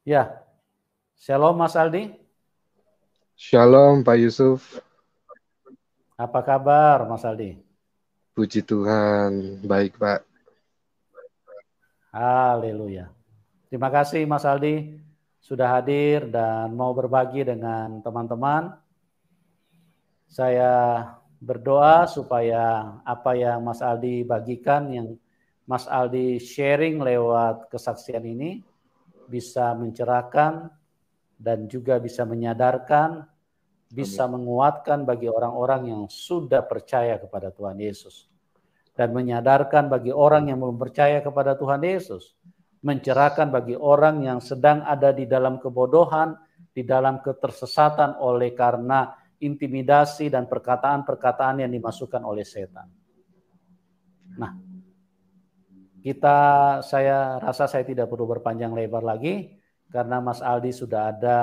Ya, Shalom Mas Aldi. Shalom Pak Yusuf, Apa kabar Mas Aldi? puji Tuhan, baik Pak. Haleluya. Terima kasih Mas Aldi sudah hadir dan mau berbagi dengan teman-teman. Saya berdoa supaya apa yang Mas Aldi bagikan, yang Mas Aldi sharing lewat kesaksian ini bisa mencerahkan dan juga bisa menyadarkan, Amin. bisa menguatkan bagi orang-orang yang sudah percaya kepada Tuhan Yesus. Dan menyadarkan bagi orang yang belum percaya kepada Tuhan Yesus, mencerahkan bagi orang yang sedang ada di dalam kebodohan, di dalam ketersesatan oleh karena intimidasi dan perkataan-perkataan yang dimasukkan oleh setan. Nah, saya rasa saya tidak perlu berpanjang lebar lagi karena Mas Aldi sudah ada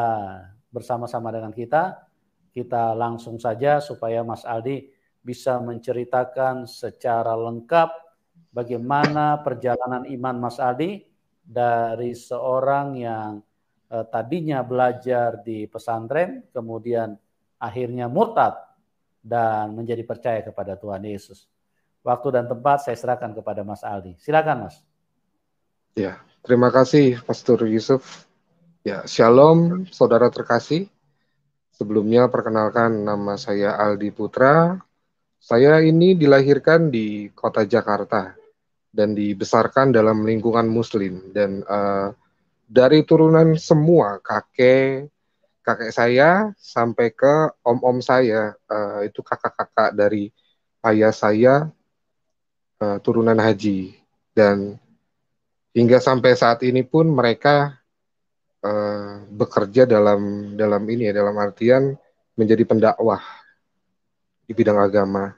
bersama-sama dengan kita. Kita langsung saja supaya Mas Aldi bisa menceritakan secara lengkap bagaimana perjalanan iman Mas Aldi dari seorang yang tadinya belajar di pesantren, kemudian akhirnya murtad dan menjadi percaya kepada Tuhan Yesus. Waktu dan tempat saya serahkan kepada Mas Aldi. Silakan Mas. Ya, terima kasih Pastor Yusuf. Ya, Shalom saudara terkasih. Sebelumnya perkenalkan nama saya Aldi Putra. Saya ini dilahirkan di kota Jakarta dan dibesarkan dalam lingkungan Muslim dan dari turunan semua kakek saya sampai ke om-om saya, itu kakak-kakak dari ayah saya, turunan haji, dan hingga sampai saat ini pun mereka bekerja dalam ini ya, dalam artian menjadi pendakwah di bidang agama.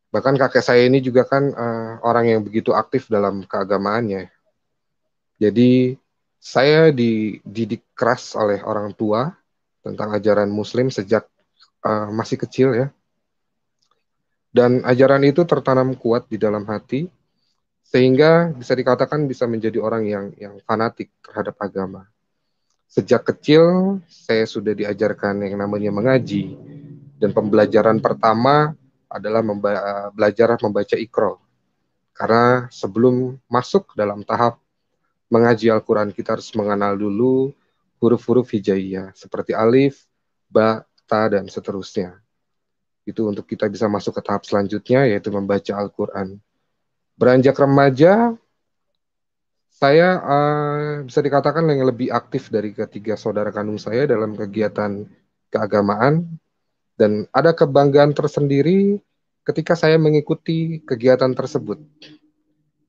Bahkan kakek saya ini juga kan orang yang begitu aktif dalam keagamaannya. Jadi saya dididik keras oleh orang tua tentang ajaran Muslim sejak masih kecil ya. Dan ajaran itu tertanam kuat di dalam hati sehingga bisa dikatakan bisa menjadi orang yang fanatik terhadap agama. Sejak kecil saya sudah diajarkan yang namanya mengaji, dan pembelajaran pertama adalah belajar membaca Iqra. Karena sebelum masuk dalam tahap mengaji Al-Quran, kita harus mengenal dulu huruf-huruf hijaiyah seperti alif, ba, ta, dan seterusnya. Itu untuk kita bisa masuk ke tahap selanjutnya, yaitu membaca Al-Quran. Beranjak remaja, saya bisa dikatakan yang lebih aktif dari ketiga saudara kandung saya dalam kegiatan keagamaan, dan ada kebanggaan tersendiri ketika saya mengikuti kegiatan tersebut.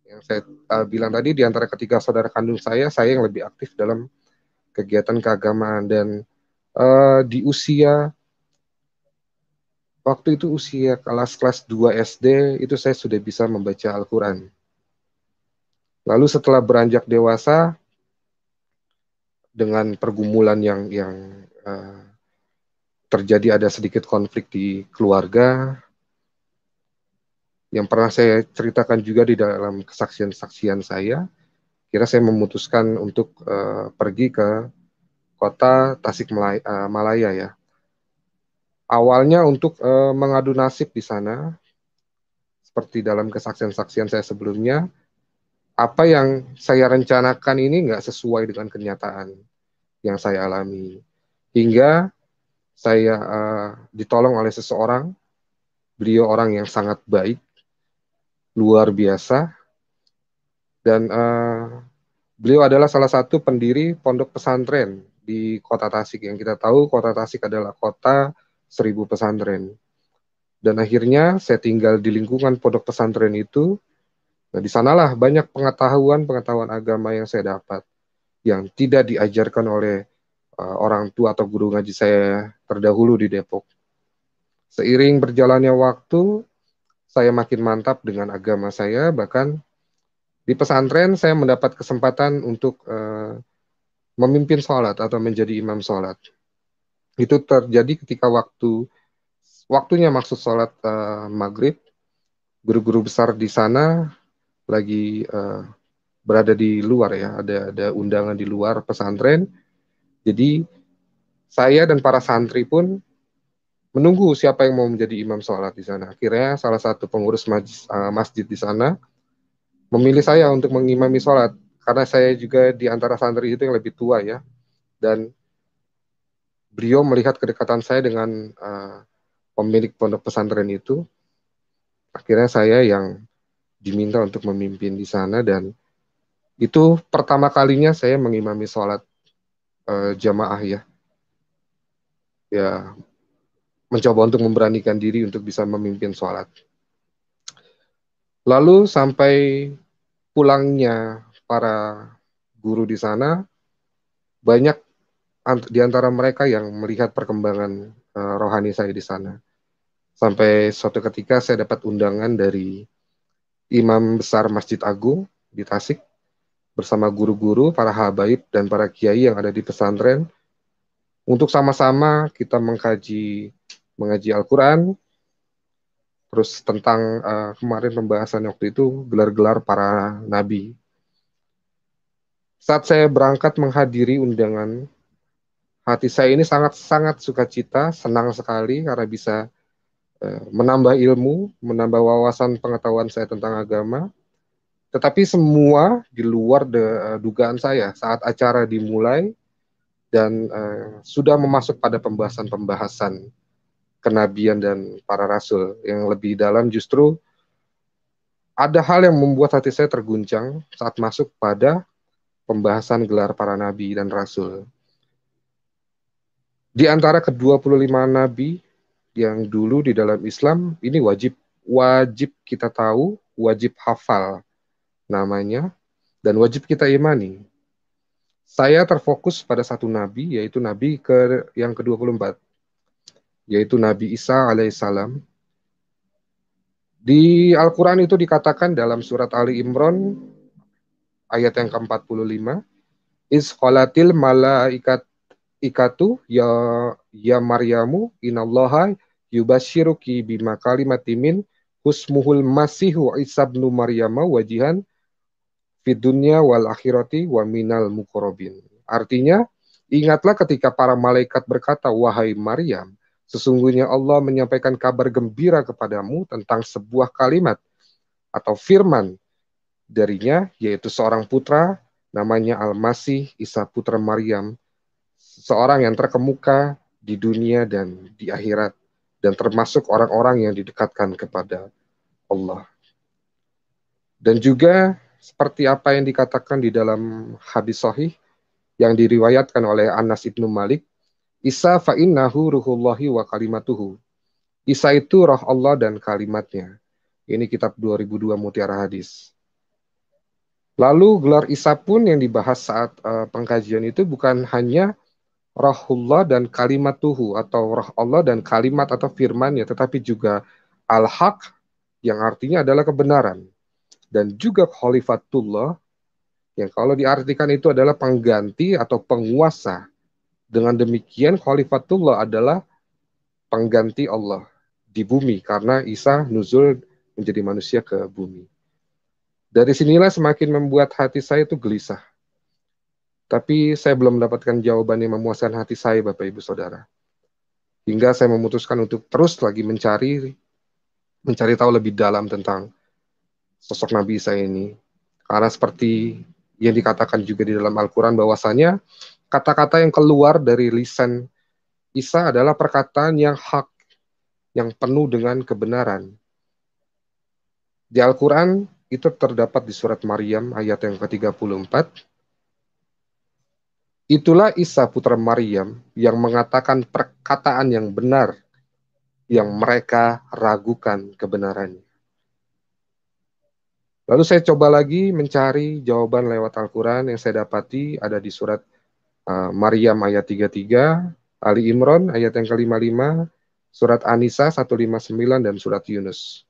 Yang saya bilang tadi, di antara ketiga saudara kandung saya yang lebih aktif dalam kegiatan keagamaan, dan di waktu itu usia kelas 2 SD itu saya sudah bisa membaca Al-Quran. Lalu setelah beranjak dewasa, dengan pergumulan yang terjadi, ada sedikit konflik di keluarga yang pernah saya ceritakan juga di dalam kesaksian-saksian saya. Kira saya memutuskan untuk pergi ke kota Tasikmalaya ya. Awalnya untuk mengadu nasib di sana, seperti dalam kesaksian-saksian saya sebelumnya, apa yang saya rencanakan ini nggak sesuai dengan kenyataan yang saya alami. Hingga saya ditolong oleh seseorang, beliau orang yang sangat baik, luar biasa, dan beliau adalah salah satu pendiri pondok pesantren di kota Tasik. Yang kita tahu kota Tasik adalah kota 1000 pesantren. Dan akhirnya saya tinggal di lingkungan pondok pesantren itu. Nah, di sanalah banyak pengetahuan agama yang saya dapat, yang tidak diajarkan oleh orang tua atau guru ngaji saya terdahulu di Depok. Seiring berjalannya waktu, saya makin mantap dengan agama saya. Bahkan di pesantren saya mendapat kesempatan untuk memimpin sholat atau menjadi imam sholat. Itu terjadi ketika waktunya maksud sholat maghrib. Guru-guru besar di sana lagi berada di luar ya, ada undangan di luar pesantren. Jadi saya dan para santri pun menunggu siapa yang mau menjadi imam sholat di sana. Akhirnya salah satu pengurus masjid di sana memilih saya untuk mengimami sholat karena saya juga di antara santri itu yang lebih tua ya, dan beliau melihat kedekatan saya dengan pemilik pondok pesantren itu. Akhirnya saya yang diminta untuk memimpin di sana, dan itu pertama kalinya saya mengimami sholat jamaah ya. Ya, mencoba untuk memberanikan diri untuk bisa memimpin sholat. Lalu sampai pulangnya para guru di sana, banyak di antara mereka yang melihat perkembangan rohani saya di sana. Sampai suatu ketika saya dapat undangan dari Imam Besar Masjid Agung di Tasik bersama guru-guru, para habaib, dan para kiai yang ada di pesantren untuk sama-sama kita mengaji Al-Quran, terus tentang kemarin pembahasan waktu itu gelar-gelar para nabi. Saat saya berangkat menghadiri undangan, hati saya ini sangat-sangat sukacita, senang sekali karena bisa menambah ilmu, menambah wawasan pengetahuan saya tentang agama. Tetapi semua di luar dugaan saya saat acara dimulai dan sudah memasuk pada pembahasan-pembahasan kenabian dan para rasul yang lebih dalam. Justru ada hal yang membuat hati saya terguncang saat masuk pada pembahasan gelar para nabi dan rasul. Di antara ke-25 nabi yang dulu di dalam Islam, ini wajib kita tahu, wajib hafal namanya, dan wajib kita imani. Saya terfokus pada satu nabi, yaitu nabi yang ke-24, yaitu Nabi Isa alaihissalam. Di Al-Quran itu dikatakan dalam surat Ali Imran ayat yang ke-45, Iz qalatil malaikatu ya Maryamu inallaha yubashiruki bima kalimatimin husmuhul masihu Isa ibnu Maryama wajihan fid dunya wal akhirati wa minal muqarrabin. Artinya, ingatlah ketika para malaikat berkata, wahai Maryam, sesungguhnya Allah menyampaikan kabar gembira kepadamu tentang sebuah kalimat atau firman darinya, yaitu seorang putra namanya Al-Masih Isa putra Maryam, seorang yang terkemuka di dunia dan di akhirat, dan termasuk orang-orang yang didekatkan kepada Allah. Dan juga seperti apa yang dikatakan di dalam hadis sahih yang diriwayatkan oleh Anas ibnu Malik, Isa fa'innahu ruhullahi wa kalimatuhu. Isa itu roh Allah dan kalimatnya. Ini kitab 2002 Mutiara Hadis. Lalu gelar Isa pun yang dibahas saat pengkajian itu bukan hanya rohullah dan kalimatuhu atau roh Allah dan kalimat atau firmannya, tetapi juga al-haq yang artinya adalah kebenaran, dan juga khalifatullah yang kalau diartikan itu adalah pengganti atau penguasa. Dengan demikian khalifatullah adalah pengganti Allah di bumi karena Isa nuzul menjadi manusia ke bumi. Dari sinilah semakin membuat hati saya itu gelisah. Tapi saya belum mendapatkan jawaban yang memuaskan hati saya, Bapak Ibu Saudara. Hingga saya memutuskan untuk terus lagi mencari tahu lebih dalam tentang sosok Nabi Isa ini. Karena seperti yang dikatakan juga di dalam Al-Quran bahwasanya kata-kata yang keluar dari lisan Isa adalah perkataan yang hak, yang penuh dengan kebenaran. Di Al-Quran itu terdapat di surat Maryam ayat yang ke-34. Itulah Isa putra Maryam yang mengatakan perkataan yang benar yang mereka ragukan kebenarannya. Lalu saya coba lagi mencari jawaban lewat Al-Quran yang saya dapati ada di surat Maryam ayat 33, Ali Imran ayat yang ke-55, surat An-Nisa 159, dan surat Yunus.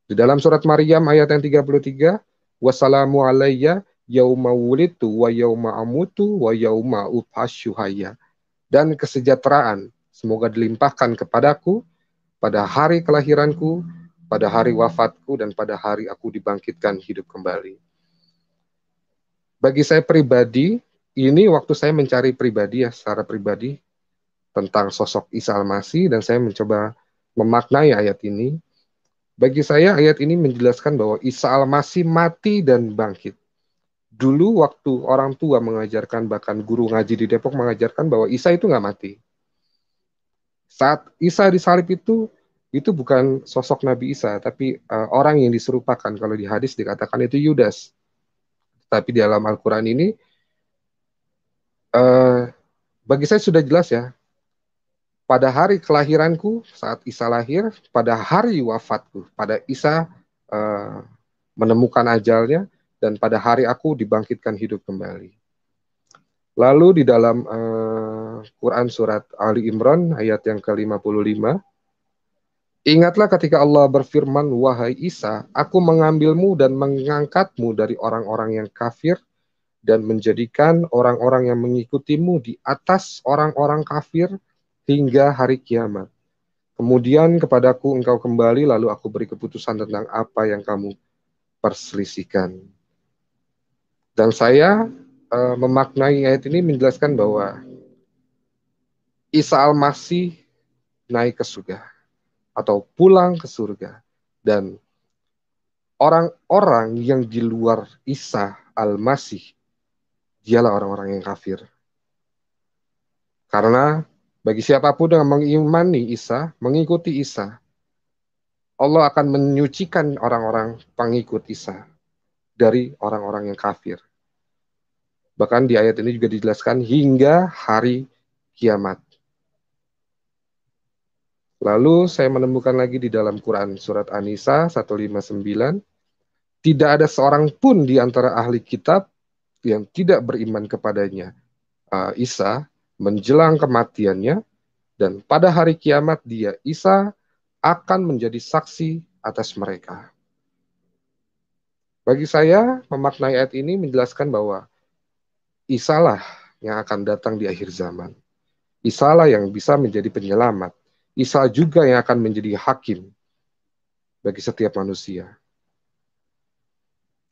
Di dalam surat Maryam ayat yang 33, wassalamu alayya yauma wulidtu wa yauma amutu wa yauma ub'atsu hayya. Dan kesejahteraan semoga dilimpahkan kepadaku pada hari kelahiranku, pada hari wafatku, dan pada hari aku dibangkitkan hidup kembali. Bagi saya pribadi, ini waktu saya mencari pribadi ya, secara pribadi, tentang sosok Isa Al-Masih, dan saya mencoba memaknai ayat ini. Bagi saya ayat ini menjelaskan bahwa Isa Al-Masih mati dan bangkit. Dulu waktu orang tua mengajarkan, bahkan guru ngaji di Depok mengajarkan bahwa Isa itu nggak mati. Saat Isa disalib itu bukan sosok Nabi Isa, tapi orang yang diserupakan. Kalau di hadis dikatakan itu Yudas. Tapi di dalam Al-Quran ini, uh, bagi saya sudah jelas ya, pada hari kelahiranku, saat Isa lahir, pada hari wafatku, pada Isa uh, menemukan ajalnya, dan pada hari aku dibangkitkan hidup kembali. Lalu di dalam Quran surat Ali Imran ayat yang ke-55, ingatlah ketika Allah berfirman, wahai Isa, aku mengambilmu dan mengangkatmu dari orang-orang yang kafir dan menjadikan orang-orang yang mengikutimu di atas orang-orang kafir hingga hari kiamat. Kemudian kepadaku engkau kembali, lalu aku beri keputusan tentang apa yang kamu perselisihkan. Dan saya memaknai ayat ini menjelaskan bahwa Isa Al-Masih naik ke surga atau pulang ke surga, dan orang-orang yang di luar Isa Al-Masih dialah orang-orang yang kafir. Karena bagi siapapun yang mengimani Isa, mengikuti Isa, Allah akan menyucikan orang-orang pengikut Isa dari orang-orang yang kafir. Bahkan di ayat ini juga dijelaskan hingga hari kiamat. Lalu saya menemukan lagi di dalam Quran surat An-Nisa 159, tidak ada seorang pun di antara ahli kitab yang tidak beriman kepadanya, Isa, menjelang kematiannya, dan pada hari kiamat dia, Isa, akan menjadi saksi atas mereka. Bagi saya, memaknai ayat ini menjelaskan bahwa Isa lah yang akan datang di akhir zaman. Isa lah yang bisa menjadi penyelamat. Isa juga yang akan menjadi hakim bagi setiap manusia.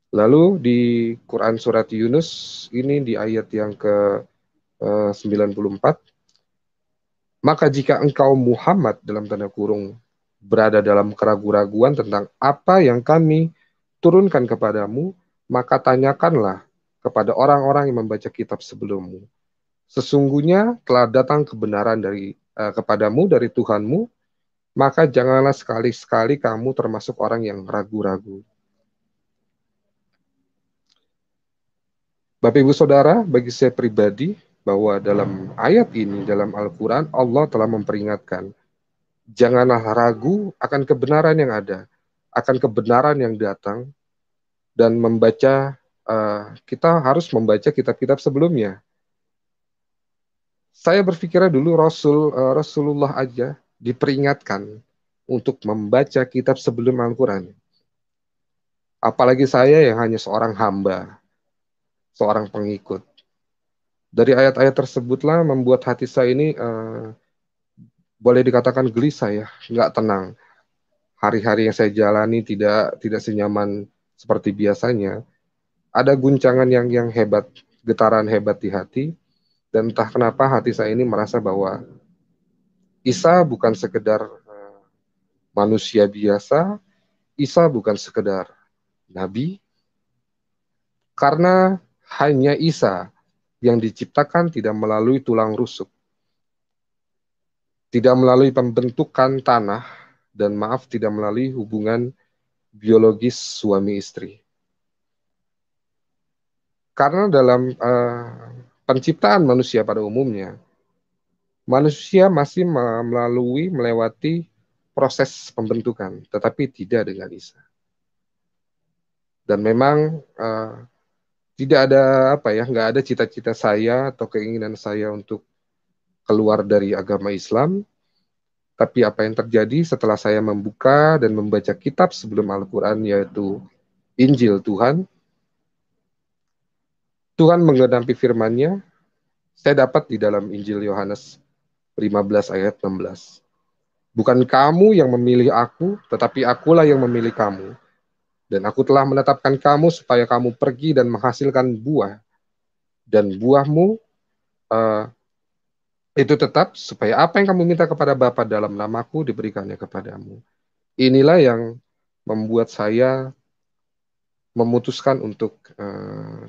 Lalu di Quran surat Yunus, ini di ayat yang ke-94, maka jika engkau Muhammad dalam tanda kurung berada dalam keraguan-raguan tentang apa yang kami turunkan kepadamu, maka tanyakanlah kepada orang-orang yang membaca kitab sebelummu. Sesungguhnya telah datang kebenaran kepadamu dari Tuhanmu, maka janganlah sekali-sekali kamu termasuk orang yang ragu-ragu. Bapak Ibu Saudara, bagi saya pribadi, bahwa dalam ayat ini, dalam Al-Quran, Allah telah memperingatkan, janganlah ragu akan kebenaran yang ada, akan kebenaran yang datang, dan kita harus membaca kitab-kitab sebelumnya. Saya berpikirnya dulu Rasulullah aja diperingatkan untuk membaca kitab sebelum Al-Quran. Apalagi saya yang hanya seorang hamba, seorang pengikut. Dari ayat-ayat tersebutlah membuat hati saya ini boleh dikatakan gelisah ya, nggak tenang. Hari-hari yang saya jalani tidak senyaman seperti biasanya. Ada guncangan yang hebat, getaran hebat di hati, dan entah kenapa hati saya ini merasa bahwa Isa bukan sekedar manusia biasa, Isa bukan sekedar nabi, karena hanya Isa yang diciptakan tidak melalui tulang rusuk, tidak melalui pembentukan tanah, dan tidak melalui hubungan biologis suami istri. Karena dalam penciptaan manusia pada umumnya, manusia masih melewati proses pembentukan, tetapi tidak dengan Isa. Dan memang tidak ada nggak ada cita-cita saya atau keinginan saya untuk keluar dari agama Islam. Tapi apa yang terjadi setelah saya membuka dan membaca kitab sebelum Al-Quran, yaitu Injil Tuhan, Tuhan menggenapi firman-Nya, saya dapat di dalam Injil Yohanes 15 ayat 16. Bukan kamu yang memilih aku, tetapi akulah yang memilih kamu Dan aku telah menetapkan kamu supaya kamu pergi dan menghasilkan buah. Dan buahmu itu tetap supaya apa yang kamu minta kepada Bapa dalam namaku diberikannya kepadamu. Inilah yang membuat saya memutuskan untuk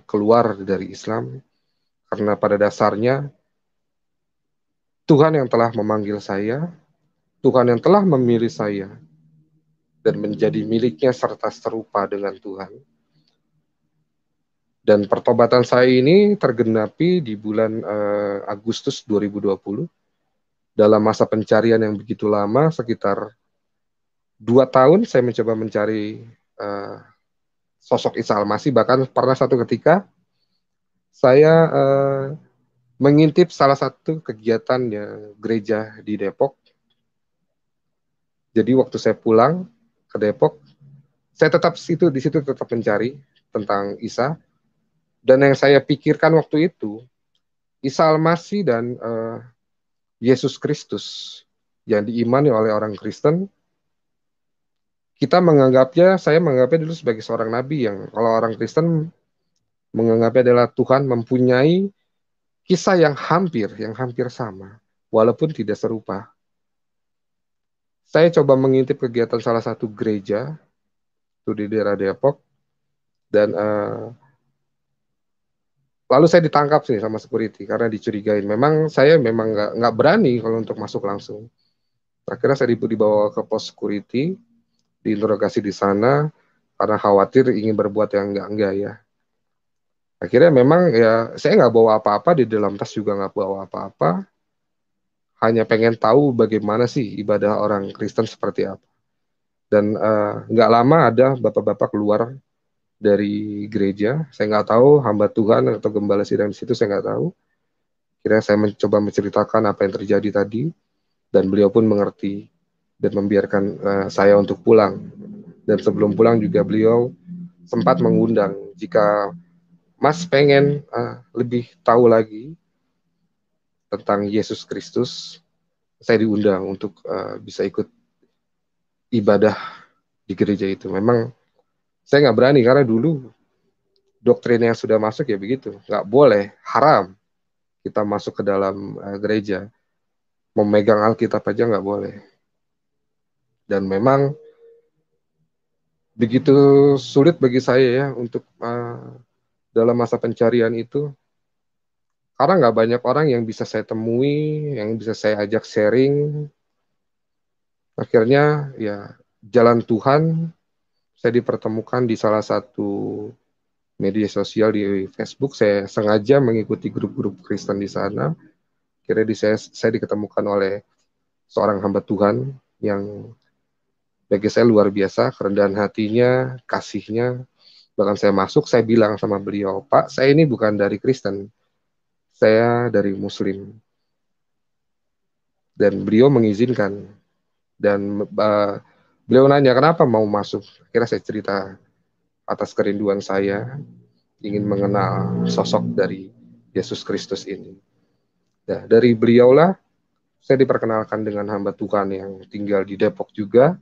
keluar dari Islam. Karena pada dasarnya Tuhan yang telah memanggil saya, Tuhan yang telah memilih saya, dan menjadi miliknya serta serupa dengan Tuhan. Dan pertobatan saya ini tergenapi di bulan Agustus 2020 dalam masa pencarian yang begitu lama, sekitar 2 tahun saya mencoba mencari sosok Isa Al-Masih. Bahkan pernah satu ketika saya mengintip salah satu kegiatan gereja di Depok. Jadi waktu saya pulang ke Depok, saya tetap di situ tetap mencari tentang Isa. Dan yang saya pikirkan waktu itu, Isa Al-Masih dan Yesus Kristus yang diimani oleh orang Kristen, saya menganggapnya dulu sebagai seorang nabi yang kalau orang Kristen menganggapnya adalah Tuhan mempunyai kisah yang hampir sama, walaupun tidak serupa. Saya coba mengintip kegiatan salah satu gereja itu di daerah Depok, dan lalu saya ditangkap sih sama security karena dicurigain. Saya memang nggak berani kalau untuk masuk langsung. Akhirnya saya dibawa ke pos security, diinterogasi di sana karena khawatir ingin berbuat yang enggak ya. Akhirnya memang ya saya nggak bawa apa-apa, di dalam tas juga nggak bawa apa-apa. Hanya pengen tahu bagaimana sih ibadah orang Kristen seperti apa. Dan nggak lama ada bapak-bapak keluar dari gereja. Saya nggak tahu hamba Tuhan atau gembala sidang di situ, saya nggak tahu. Akhirnya saya mencoba menceritakan apa yang terjadi tadi, dan beliau pun mengerti dan membiarkan saya untuk pulang. Dan sebelum pulang juga beliau sempat mengundang, jika Mas pengen lebih tahu lagi tentang Yesus Kristus, saya diundang untuk bisa ikut ibadah di gereja itu. Memang saya nggak berani karena dulu doktrin yang sudah masuk ya begitu, nggak boleh, haram kita masuk ke dalam gereja, memegang Alkitab aja nggak boleh. Dan memang begitu sulit bagi saya ya untuk dalam masa pencarian itu, karena nggak banyak orang yang bisa saya temui, yang bisa saya ajak sharing. Akhirnya ya jalan Tuhan, saya dipertemukan di salah satu media sosial di Facebook. Saya sengaja mengikuti grup-grup Kristen di sana. Akhirnya saya diketemukan oleh seorang hamba Tuhan yang bagi saya luar biasa, kerendahan hatinya, kasihnya. Bahkan saya masuk, saya bilang sama beliau, Pak, saya ini bukan dari Kristen, saya dari Muslim. Dan beliau mengizinkan. Dan beliau nanya, kenapa mau masuk? Akhirnya saya cerita atas kerinduan saya, ingin mengenal sosok dari Yesus Kristus ini. Nah, dari beliaulah saya diperkenalkan dengan hamba Tuhan yang tinggal di Depok juga,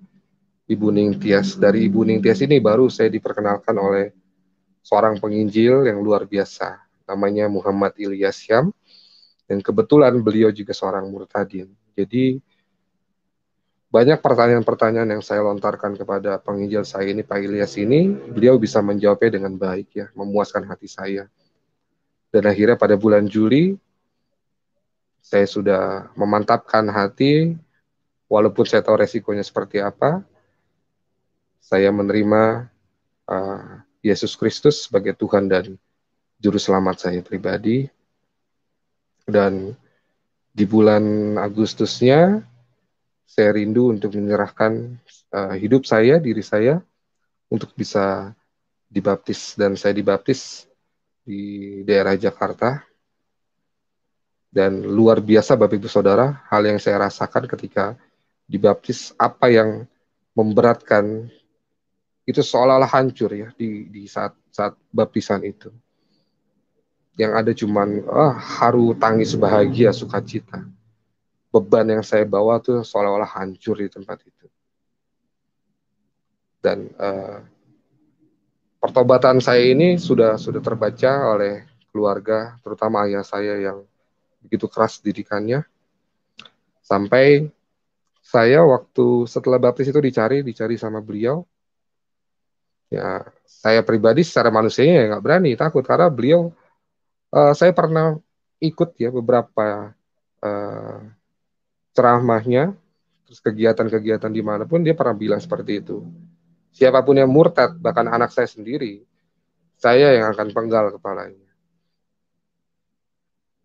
Ibu Ningtyas. Dari Ibu Ningtyas ini baru saya diperkenalkan oleh seorang penginjil yang luar biasa, namanya Muhammad Ilyas Syam, dan kebetulan beliau juga seorang murtadin. Jadi banyak pertanyaan-pertanyaan yang saya lontarkan kepada penginjil saya ini, Pak Ilyas ini, beliau bisa menjawabnya dengan baik ya, memuaskan hati saya. Dan akhirnya pada bulan Juli, saya sudah memantapkan hati, walaupun saya tahu resikonya seperti apa, saya menerima Yesus Kristus sebagai Tuhan dan Juru Selamat saya pribadi. Dan di bulan Agustusnya, saya rindu untuk menyerahkan hidup saya, diri saya, untuk bisa dibaptis. Dan saya dibaptis di daerah Jakarta. Dan luar biasa Bapak Ibu Saudara, hal yang saya rasakan ketika dibaptis, apa yang memberatkan, itu seolah-olah hancur ya di saat baptisan itu. Yang ada cuman haru tangis bahagia sukacita. Beban yang saya bawa tuh seolah-olah hancur di tempat itu. Dan pertobatan saya ini sudah terbaca oleh keluarga, terutama ayah saya yang begitu keras didikannya, sampai saya waktu setelah baptis itu dicari sama beliau. Ya, saya pribadi secara manusianya ya nggak berani, takut karena beliau, saya pernah ikut ya beberapa uh, ceramahnya, terus kegiatan-kegiatan dimanapun dia pernah bilang seperti itu. Siapapun yang murtad, bahkan anak saya sendiri, saya yang akan penggal kepalanya.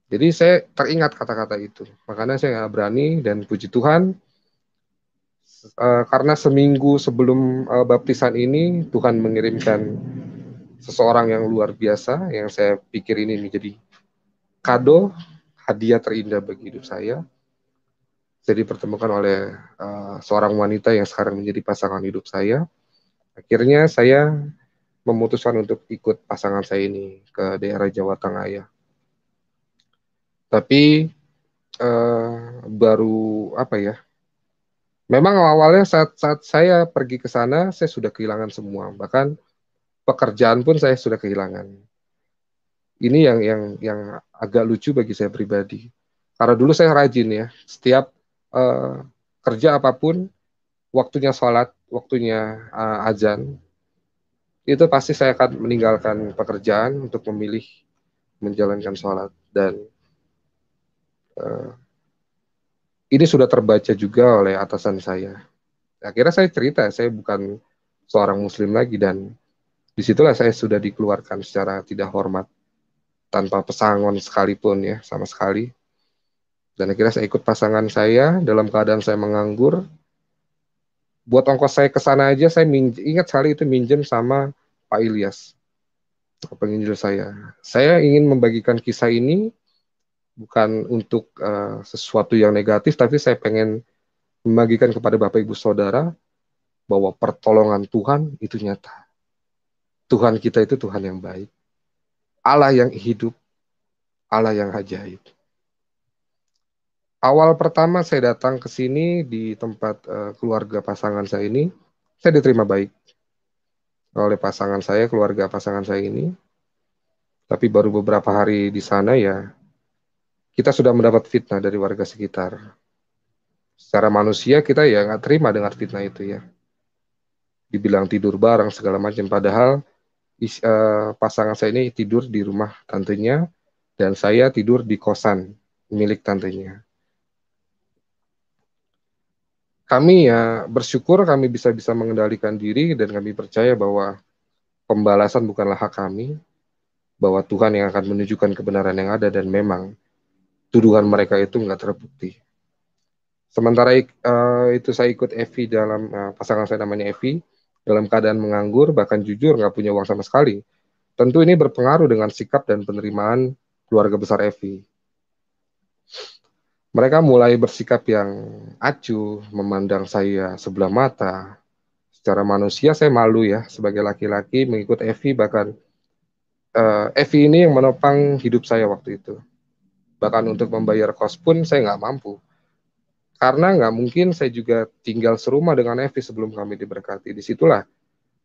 Jadi saya teringat kata-kata itu, makanya saya nggak berani dan puji Tuhan, karena seminggu sebelum baptisan ini Tuhan mengirimkan seseorang yang luar biasa yang saya pikir ini menjadi kado, hadiah terindah bagi hidup saya. Saya dipertemukan oleh seorang wanita yang sekarang menjadi pasangan hidup saya. Akhirnya saya memutuskan untuk ikut pasangan saya ini ke daerah Jawa Tengah ya. Tapi baru apa ya? Memang awalnya saat saya pergi ke sana, saya sudah kehilangan semua. Bahkan pekerjaan pun saya sudah kehilangan. Ini yang agak lucu bagi saya pribadi. Karena dulu saya rajin ya, setiap uh, kerja apapun, waktunya sholat, waktunya azan, itu pasti saya akan meninggalkan pekerjaan untuk memilih menjalankan sholat. Dan uh, ini sudah terbaca juga oleh atasan saya. Akhirnya saya cerita, saya bukan seorang muslim lagi, dan disitulah saya sudah dikeluarkan secara tidak hormat, tanpa pesangon sekalipun ya, sama sekali. Dan akhirnya saya ikut pasangan saya dalam keadaan saya menganggur. Buat ongkos saya ke sana aja, saya ingat sekali itu minjem sama Pak Ilyas, penginjil saya. Saya ingin membagikan kisah ini bukan untuk sesuatu yang negatif, tapi saya pengen membagikan kepada Bapak Ibu Saudara bahwa pertolongan Tuhan itu nyata. Tuhan kita itu Tuhan yang baik. Allah yang hidup, Allah yang ajaib. Awal pertama saya datang ke sini di tempat keluarga pasangan saya ini, saya diterima baik oleh pasangan saya, keluarga pasangan saya ini. Tapi baru beberapa hari di sana ya, kita sudah mendapat fitnah dari warga sekitar. Secara manusia kita ya nggak terima dengar fitnah itu ya. Dibilang tidur bareng segala macam, padahal pasangan saya ini tidur di rumah tantenya dan saya tidur di kosan milik tantenya. Kami ya bersyukur kami bisa mengendalikan diri dan kami percaya bahwa pembalasan bukanlah hak kami, bahwa Tuhan yang akan menunjukkan kebenaran yang ada dan memang tuduhan mereka itu nggak terbukti. Sementara itu saya ikut Evi dalam pasangan saya namanya Evi dalam keadaan menganggur bahkan jujur nggak punya uang sama sekali. Tentu ini berpengaruh dengan sikap dan penerimaan keluarga besar Evi. Mereka mulai bersikap yang acuh, memandang saya sebelah mata. Secara manusia saya malu ya sebagai laki-laki mengikut Evi, bahkan Evi ini yang menopang hidup saya waktu itu. Bahkan untuk membayar kos pun saya nggak mampu. Karena nggak mungkin saya juga tinggal serumah dengan Evi sebelum kami diberkati. Disitulah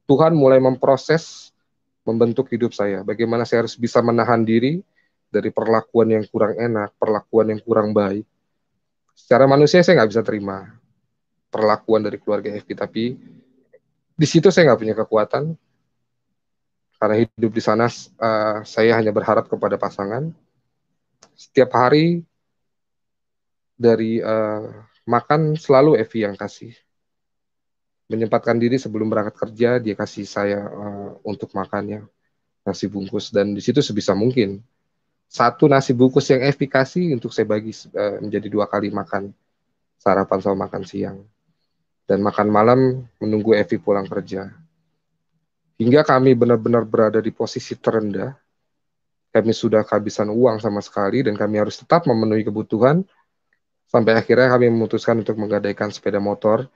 Tuhan mulai memproses, membentuk hidup saya. Bagaimana saya harus bisa menahan diri dari perlakuan yang kurang enak, perlakuan yang kurang baik. Secara manusia saya nggak bisa terima perlakuan dari keluarga Evi, tapi di situ saya nggak punya kekuatan. Karena hidup di sana saya hanya berharap kepada pasangan. Setiap hari dari makan selalu Evi yang kasih. Menyempatkan diri sebelum berangkat kerja dia kasih saya untuk makannya nasi bungkus, dan di situ sebisa mungkin satu nasi bungkus yang Evi kasih untuk saya bagi menjadi 2 kali makan sarapan sama makan siang dan makan malam menunggu Evi pulang kerja. Hingga kami benar-benar berada di posisi terendah. Kami sudah kehabisan uang sama sekali dan kami harus tetap memenuhi kebutuhan. Sampai akhirnya kami memutuskan untuk menggadaikan sepeda motor.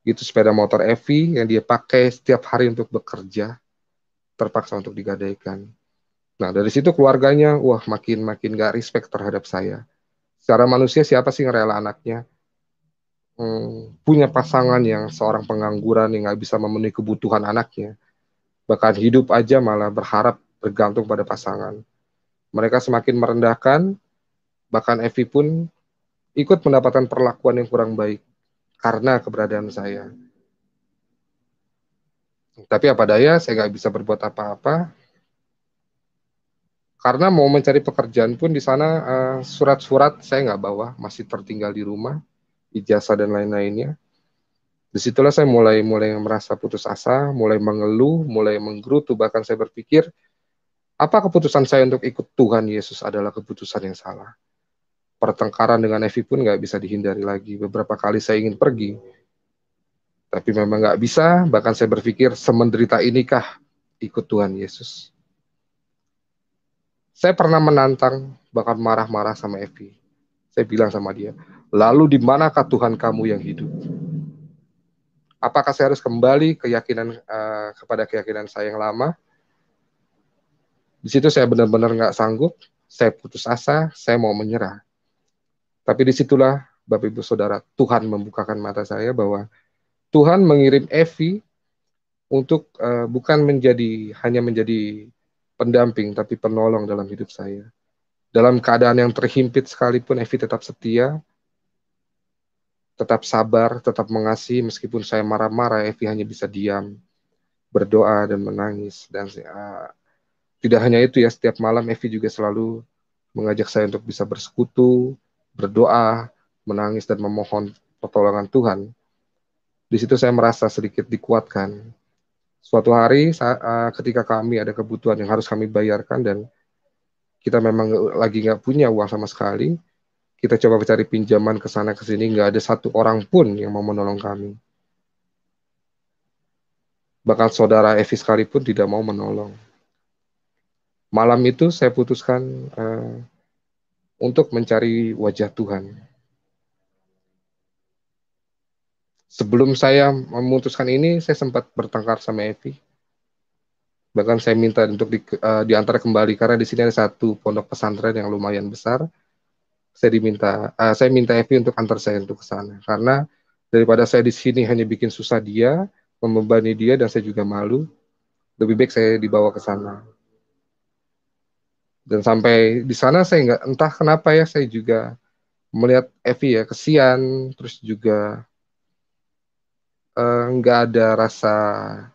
Itu sepeda motor Evi yang dia pakai setiap hari untuk bekerja. Terpaksa untuk digadaikan. Nah dari situ keluarganya, wah makin gak respect terhadap saya. Secara manusia siapa sih yang rela anaknya punya pasangan yang seorang pengangguran yang gak bisa memenuhi kebutuhan anaknya. Bahkan hidup aja malah berharap bergantung pada pasangan. Mereka semakin merendahkan, bahkan Evi pun ikut mendapatkan perlakuan yang kurang baik karena keberadaan saya. Tapi apa daya, saya nggak bisa berbuat apa-apa. Karena mau mencari pekerjaan pun di sana surat-surat saya nggak bawa, masih tertinggal di rumah, ijazah dan lain-lainnya. Disitulah saya mulai merasa putus asa, mulai mengeluh, mulai menggerutu, bahkan saya berpikir, apa keputusan saya untuk ikut Tuhan Yesus adalah keputusan yang salah. Pertengkaran dengan Evi pun nggak bisa dihindari lagi. Beberapa kali saya ingin pergi, tapi memang nggak bisa. Bahkan saya berpikir, semenderita inikah ikut Tuhan Yesus? Saya pernah menantang, bahkan marah-marah sama Evi. Saya bilang sama dia, lalu di manakah Tuhan kamu yang hidup? Apakah saya harus kembali kepada keyakinan saya yang lama? Di situ saya benar-benar nggak sanggup, saya putus asa, saya mau menyerah. Tapi disitulah, Bapak Ibu Saudara, Tuhan membukakan mata saya bahwa Tuhan mengirim Evi untuk bukan hanya menjadi pendamping, tapi penolong dalam hidup saya. Dalam keadaan yang terhimpit sekalipun, Evi tetap setia, tetap sabar, tetap mengasihi. Meskipun saya marah-marah, Evi hanya bisa diam, berdoa, dan menangis. Dan tidak hanya itu ya, setiap malam Evi juga selalu mengajak saya untuk bisa bersekutu, berdoa, menangis, dan memohon pertolongan Tuhan. Di situ saya merasa sedikit dikuatkan. Suatu hari ketika kami ada kebutuhan yang harus kami bayarkan dan kita memang lagi nggak punya uang sama sekali, kita coba mencari pinjaman ke sana ke sini, nggak ada satu orang pun yang mau menolong kami. Bahkan saudara Evi sekalipun tidak mau menolong. Malam itu saya putuskan untuk mencari wajah Tuhan. Sebelum saya memutuskan ini, saya sempat bertengkar sama Evi. Bahkan saya minta untuk diantar kembali karena di sini ada satu pondok pesantren yang lumayan besar. Saya minta Evi untuk antar saya untuk ke sana karena daripada saya di sini hanya bikin susah dia, membebani dia dan saya juga malu, lebih baik saya dibawa ke sana. Dan sampai di sana saya nggak, entah kenapa ya, saya juga melihat Evi ya kesian, terus juga nggak ada rasa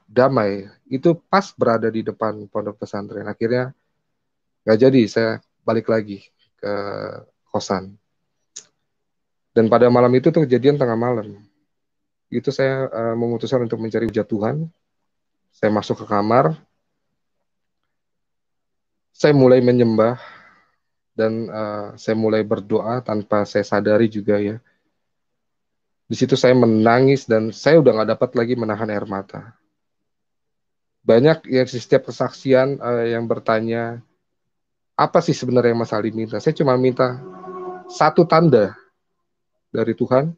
damai. Itu pas berada di depan pondok pesantren. Akhirnya nggak jadi, saya balik lagi ke kosan. Dan pada malam itu tuh kejadian tengah malam. Itu saya memutuskan untuk mencari wajah Tuhan. Saya masuk ke kamar, saya mulai menyembah, dan saya mulai berdoa tanpa saya sadari juga ya. Di situ saya menangis dan saya udah nggak dapat lagi menahan air mata. Banyak yang di setiap kesaksian yang bertanya, apa sih sebenarnya yang Mas Ali minta? Saya cuma minta satu tanda dari Tuhan,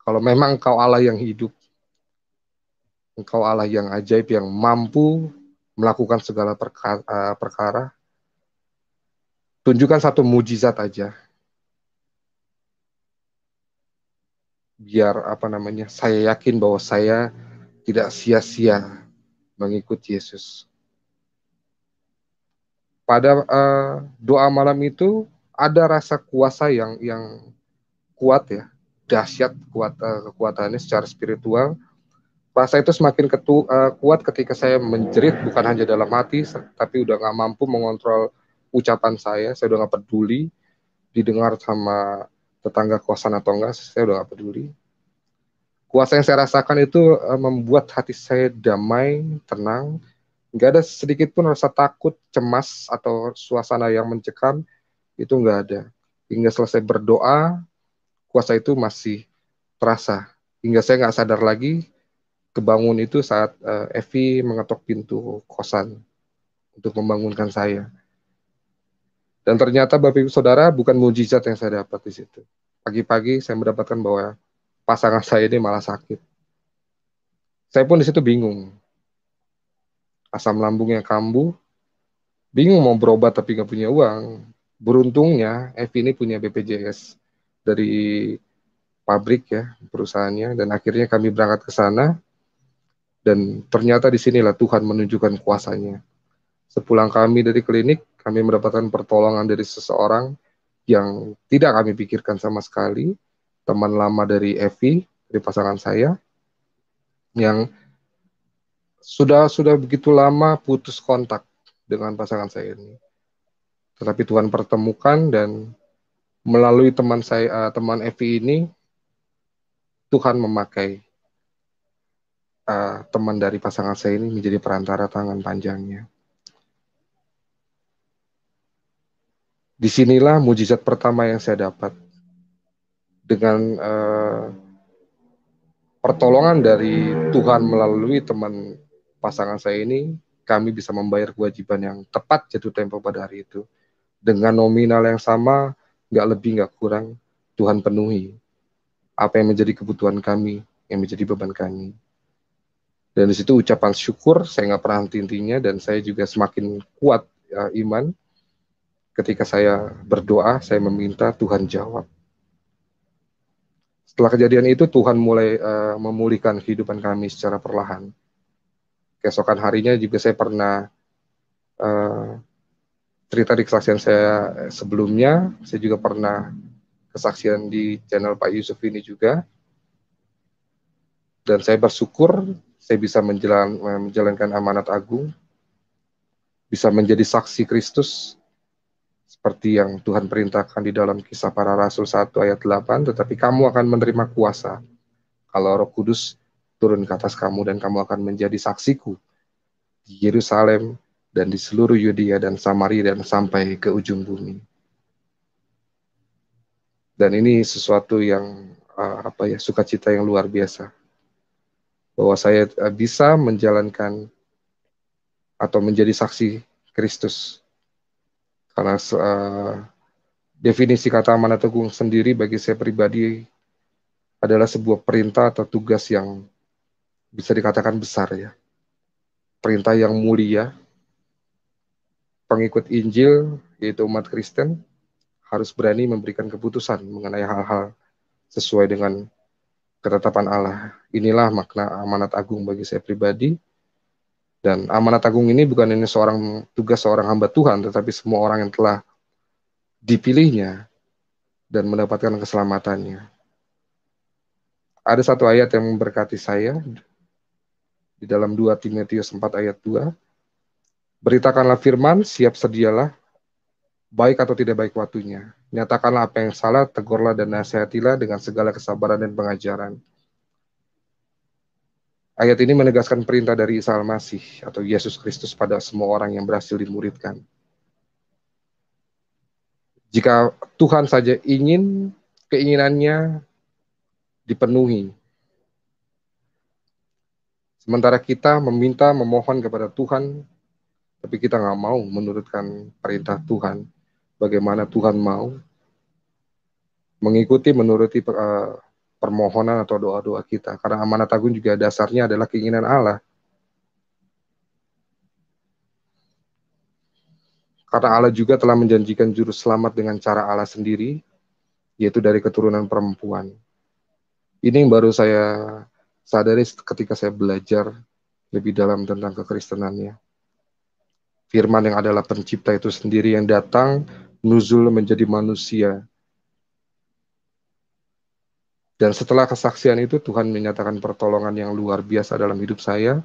kalau memang Engkau Allah yang hidup, Engkau Allah yang ajaib, yang mampu melakukan segala perkara, tunjukkan satu mujizat aja. Biar saya yakin bahwa saya tidak sia-sia mengikut Yesus. Pada doa malam itu ada rasa kuasa yang kuat ya, dahsyat kekuatannya secara spiritual. Rasa itu semakin kuat ketika saya menjerit, bukan hanya dalam hati, tapi udah nggak mampu mengontrol ucapan saya udah nggak peduli didengar sama tetangga kosan atau enggak, saya udah nggak peduli. Kuasa yang saya rasakan itu membuat hati saya damai, tenang. Nggak ada sedikit pun rasa takut, cemas, atau suasana yang mencekam, itu nggak ada. Hingga selesai berdoa, kuasa itu masih terasa. Hingga saya nggak sadar lagi, kebangun itu saat Evi mengetok pintu kosan untuk membangunkan saya. Dan ternyata Bapak Ibu Saudara, bukan mujizat yang saya dapat di situ. Pagi-pagi saya mendapatkan bahwa pasangan saya ini malah sakit. Saya pun di situ bingung. Asam lambungnya kambuh, bingung mau berobat tapi nggak punya uang. Beruntungnya Evi ini punya BPJS dari pabrik ya, perusahaannya, dan akhirnya kami berangkat ke sana. Dan ternyata disinilah Tuhan menunjukkan kuasanya. Sepulang kami dari klinik, kami mendapatkan pertolongan dari seseorang yang tidak kami pikirkan sama sekali, teman lama dari Evi, dari pasangan saya, yang sudah begitu lama putus kontak dengan pasangan saya ini. Tetapi Tuhan pertemukan dan melalui teman saya, teman Evi ini, Tuhan memakai teman dari pasangan saya ini menjadi perantara tangan panjangnya. Disinilah mujizat pertama yang saya dapat. Dengan pertolongan dari Tuhan melalui teman pasangan saya ini, kami bisa membayar kewajiban yang tepat jatuh tempo pada hari itu. Dengan nominal yang sama, nggak lebih, nggak kurang, Tuhan penuhi apa yang menjadi kebutuhan kami, yang menjadi beban kami. Dan di situ ucapan syukur, saya nggak pernah henti-hentinya, dan saya juga semakin kuat iman. Ketika saya berdoa, saya meminta, Tuhan jawab. Setelah kejadian itu, Tuhan mulai memulihkan kehidupan kami secara perlahan. Keesokan harinya juga saya pernah cerita di kesaksian saya sebelumnya, saya juga pernah kesaksian di channel Pak Yusuf ini juga. Dan saya bersyukur saya bisa menjalankan amanat agung, bisa menjadi saksi Kristus, seperti yang Tuhan perintahkan di dalam Kisah Para Rasul 1 ayat 8, tetapi kamu akan menerima kuasa kalau Roh Kudus turun ke atas kamu, dan kamu akan menjadi saksiku di Yerusalem dan di seluruh Yudea dan Samaria dan sampai ke ujung bumi. Dan ini sesuatu yang sukacita yang luar biasa, bahwa saya bisa menjalankan atau menjadi saksi Kristus. Karena definisi kata amanat agung sendiri bagi saya pribadi adalah sebuah perintah atau tugas yang bisa dikatakan besar ya. Perintah yang mulia. Pengikut Injil, yaitu umat Kristen, harus berani memberikan keputusan mengenai hal-hal sesuai dengan ketetapan Allah. Inilah makna amanat agung bagi saya pribadi. Dan amanat agung ini bukan hanya tugas seorang hamba Tuhan, tetapi semua orang yang telah dipilihnya dan mendapatkan keselamatannya. Ada satu ayat yang memberkati saya di dalam 2 Timotius 4 ayat 2. Beritakanlah firman, siap sedialah, baik atau tidak baik waktunya. Nyatakanlah apa yang salah, tegurlah dan nasihatilah dengan segala kesabaran dan pengajaran. Ayat ini menegaskan perintah dari Isa Al-Masih atau Yesus Kristus pada semua orang yang berhasil dimuridkan. Jika Tuhan saja ingin keinginannya dipenuhi, sementara kita meminta, memohon kepada Tuhan, tapi kita nggak mau menurutkan perintah Tuhan, bagaimana Tuhan mau menuruti permohonan atau doa-doa kita. Karena amanat agung juga dasarnya adalah keinginan Allah. Karena Allah juga telah menjanjikan juru selamat dengan cara Allah sendiri, yaitu dari keturunan perempuan. Ini yang baru saya sadari ketika saya belajar lebih dalam tentang kekristenannya. Firman yang adalah pencipta itu sendiri yang datang, nuzul menjadi manusia. Dan setelah kesaksian itu, Tuhan menyatakan pertolongan yang luar biasa dalam hidup saya.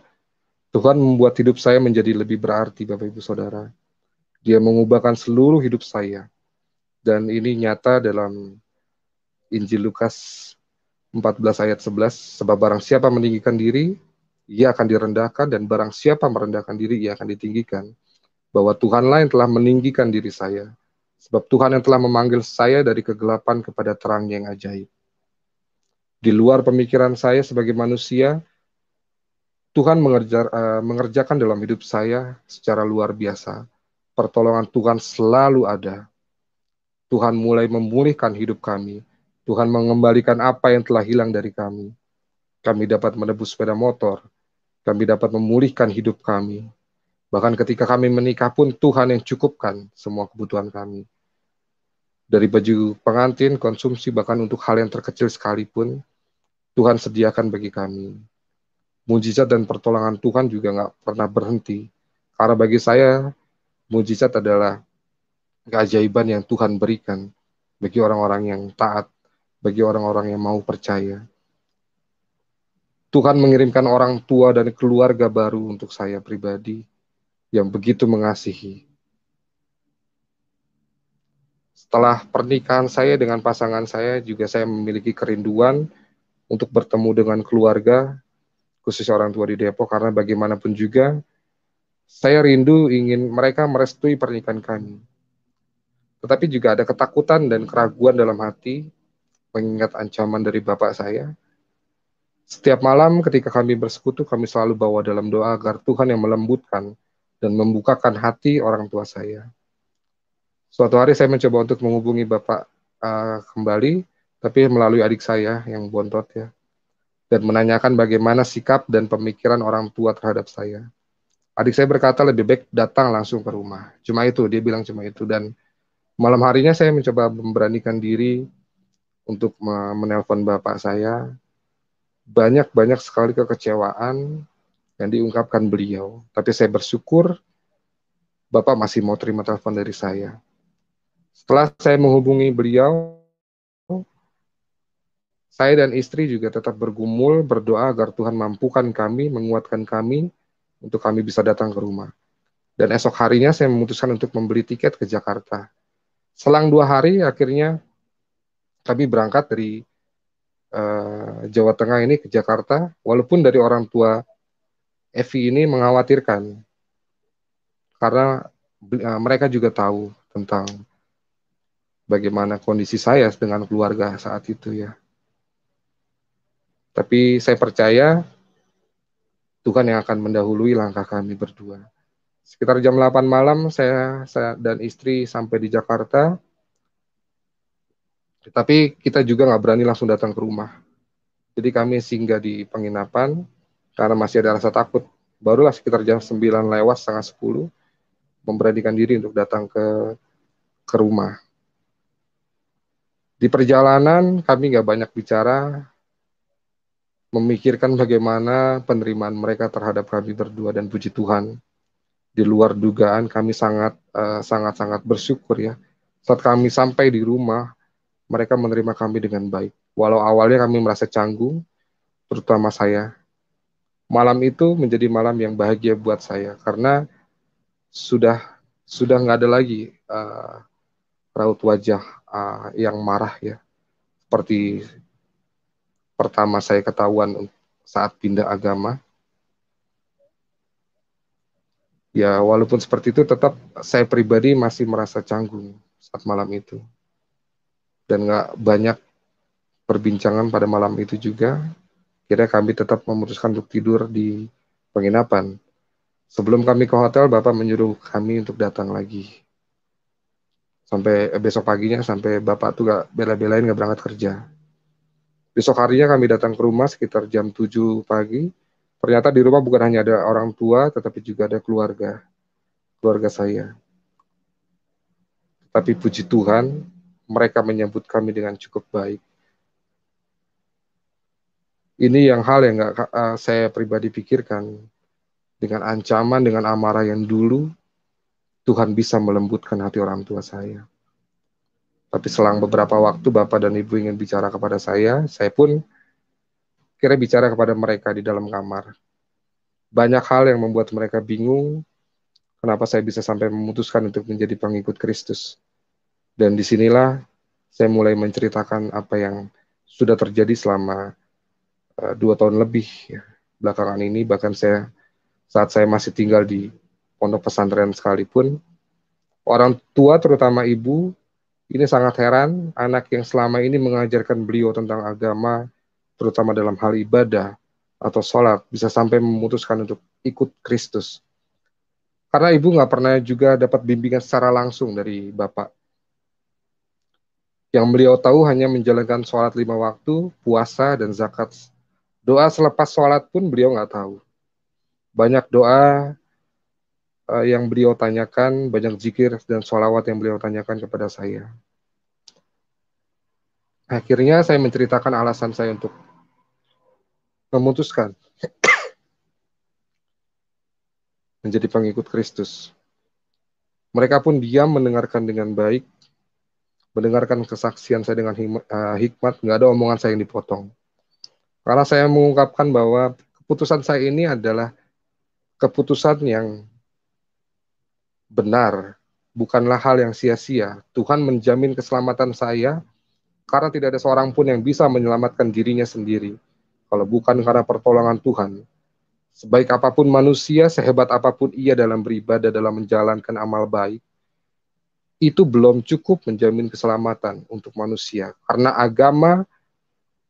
Tuhan membuat hidup saya menjadi lebih berarti, Bapak Ibu Saudara. Dia mengubahkan seluruh hidup saya. Dan ini nyata dalam Injil Lukas 14 ayat 11. Sebab barang siapa meninggikan diri, ia akan direndahkan. Dan barang siapa merendahkan diri, ia akan ditinggikan. Bahwa Tuhan lain telah meninggikan diri saya. Sebab Tuhan yang telah memanggil saya dari kegelapan kepada terang yang ajaib. Di luar pemikiran saya sebagai manusia, Tuhan mengerjakan dalam hidup saya secara luar biasa. Pertolongan Tuhan selalu ada. Tuhan mulai memulihkan hidup kami. Tuhan mengembalikan apa yang telah hilang dari kami. Kami dapat menebus sepeda motor. Kami dapat memulihkan hidup kami. Bahkan ketika kami menikah pun Tuhan yang cukupkan semua kebutuhan kami. Dari baju pengantin, konsumsi, bahkan untuk hal yang terkecil sekalipun, Tuhan sediakan bagi kami. mujizat dan pertolongan Tuhan juga nggak pernah berhenti. Karena bagi saya, mujizat adalah keajaiban yang Tuhan berikan bagi orang-orang yang taat, bagi orang-orang yang mau percaya. Tuhan mengirimkan orang tua dan keluarga baru untuk saya pribadi yang begitu mengasihi. Setelah pernikahan saya dengan pasangan saya, juga saya memiliki kerinduan untuk bertemu dengan keluarga, khususnya orang tua di Depok, karena bagaimanapun juga, saya rindu ingin mereka merestui pernikahan kami. Tetapi juga ada ketakutan dan keraguan dalam hati, mengingat ancaman dari bapak saya. Setiap malam ketika kami bersekutu, kami selalu bawa dalam doa agar Tuhan yang melembutkan dan membukakan hati orang tua saya. Suatu hari saya mencoba untuk menghubungi bapak kembali, tapi melalui adik saya yang bontot ya, dan menanyakan bagaimana sikap dan pemikiran orang tua terhadap saya. Adik saya berkata lebih baik datang langsung ke rumah. Cuma itu, dia bilang cuma itu. Dan malam harinya saya mencoba memberanikan diri untuk menelpon bapak saya. Banyak-banyak sekali kekecewaan yang diungkapkan beliau. Tapi saya bersyukur bapak masih mau terima telepon dari saya. Setelah saya menghubungi beliau, saya dan istri juga tetap bergumul, berdoa agar Tuhan mampukan kami, menguatkan kami, untuk kami bisa datang ke rumah. Dan esok harinya saya memutuskan untuk membeli tiket ke Jakarta. Selang 2 hari, akhirnya kami berangkat dari Jawa Tengah ini ke Jakarta, walaupun dari orang tua Evi ini mengkhawatirkan, karena mereka juga tahu tentang bagaimana kondisi saya dengan keluarga saat itu ya. Tapi saya percaya Tuhan yang akan mendahului langkah kami berdua. Sekitar jam 8 malam saya dan istri sampai di Jakarta. Tapi kita juga nggak berani langsung datang ke rumah. Jadi kami singgah di penginapan karena masih ada rasa takut. Barulah sekitar jam 9 lewat setengah 10 memberanikan diri untuk datang ke rumah. Di perjalanan kami nggak banyak bicara, memikirkan bagaimana penerimaan mereka terhadap kami berdua, dan puji Tuhan di luar dugaan kami sangat bersyukur ya. Saat kami sampai di rumah, mereka menerima kami dengan baik. Walau awalnya kami merasa canggung, terutama saya. Malam itu menjadi malam yang bahagia buat saya karena sudah nggak ada lagi raut wajah yang marah ya, seperti pertama saya ketahuan saat pindah agama. Ya walaupun seperti itu, tetap saya pribadi masih merasa canggung saat malam itu, dan nggak banyak perbincangan pada malam itu juga. Kira kami tetap memutuskan untuk tidur di penginapan. Sebelum kami ke hotel, Bapak menyuruh kami untuk datang lagi. Sampai besok paginya, sampai Bapak tuh gak bela-belain gak berangkat kerja. Besok harinya kami datang ke rumah sekitar jam 7 pagi. Ternyata di rumah bukan hanya ada orang tua, tetapi juga ada keluarga saya. Tapi puji Tuhan, mereka menyambut kami dengan cukup baik. Ini yang hal yang gak saya pribadi pikirkan. Dengan ancaman, dengan amarah yang dulu, Tuhan bisa melembutkan hati orang tua saya. Tapi selang beberapa waktu Bapak dan Ibu ingin bicara kepada saya pun kira bicara kepada mereka di dalam kamar. Banyak hal yang membuat mereka bingung kenapa saya bisa sampai memutuskan untuk menjadi pengikut Kristus. Dan disinilah saya mulai menceritakan apa yang sudah terjadi selama 2 tahun lebih ya, belakangan ini. Bahkan saat saya masih tinggal di pondok pesantren sekalipun, orang tua terutama ibu ini sangat heran anak yang selama ini mengajarkan beliau tentang agama, terutama dalam hal ibadah atau sholat, bisa sampai memutuskan untuk ikut Kristus. Karena ibu nggak pernah juga dapat bimbingan secara langsung dari Bapak. Yang beliau tahu hanya menjalankan sholat 5 waktu, puasa, dan zakat. Doa selepas sholat pun beliau nggak tahu. Banyak doa yang beliau tanyakan, banyak zikir dan sholawat yang beliau tanyakan kepada saya. Akhirnya saya menceritakan alasan saya untuk memutuskan menjadi pengikut Kristus. Mereka pun diam mendengarkan dengan baik, mendengarkan kesaksian saya dengan hikmat, nggak ada omongan saya yang dipotong. Karena saya mengungkapkan bahwa keputusan saya ini adalah keputusan yang benar, bukanlah hal yang sia-sia. Tuhan menjamin keselamatan saya karena tidak ada seorang pun yang bisa menyelamatkan dirinya sendiri. Kalau bukan karena pertolongan Tuhan, sebaik apapun manusia, sehebat apapun ia dalam beribadah, dalam menjalankan amal baik, itu belum cukup menjamin keselamatan untuk manusia. Karena agama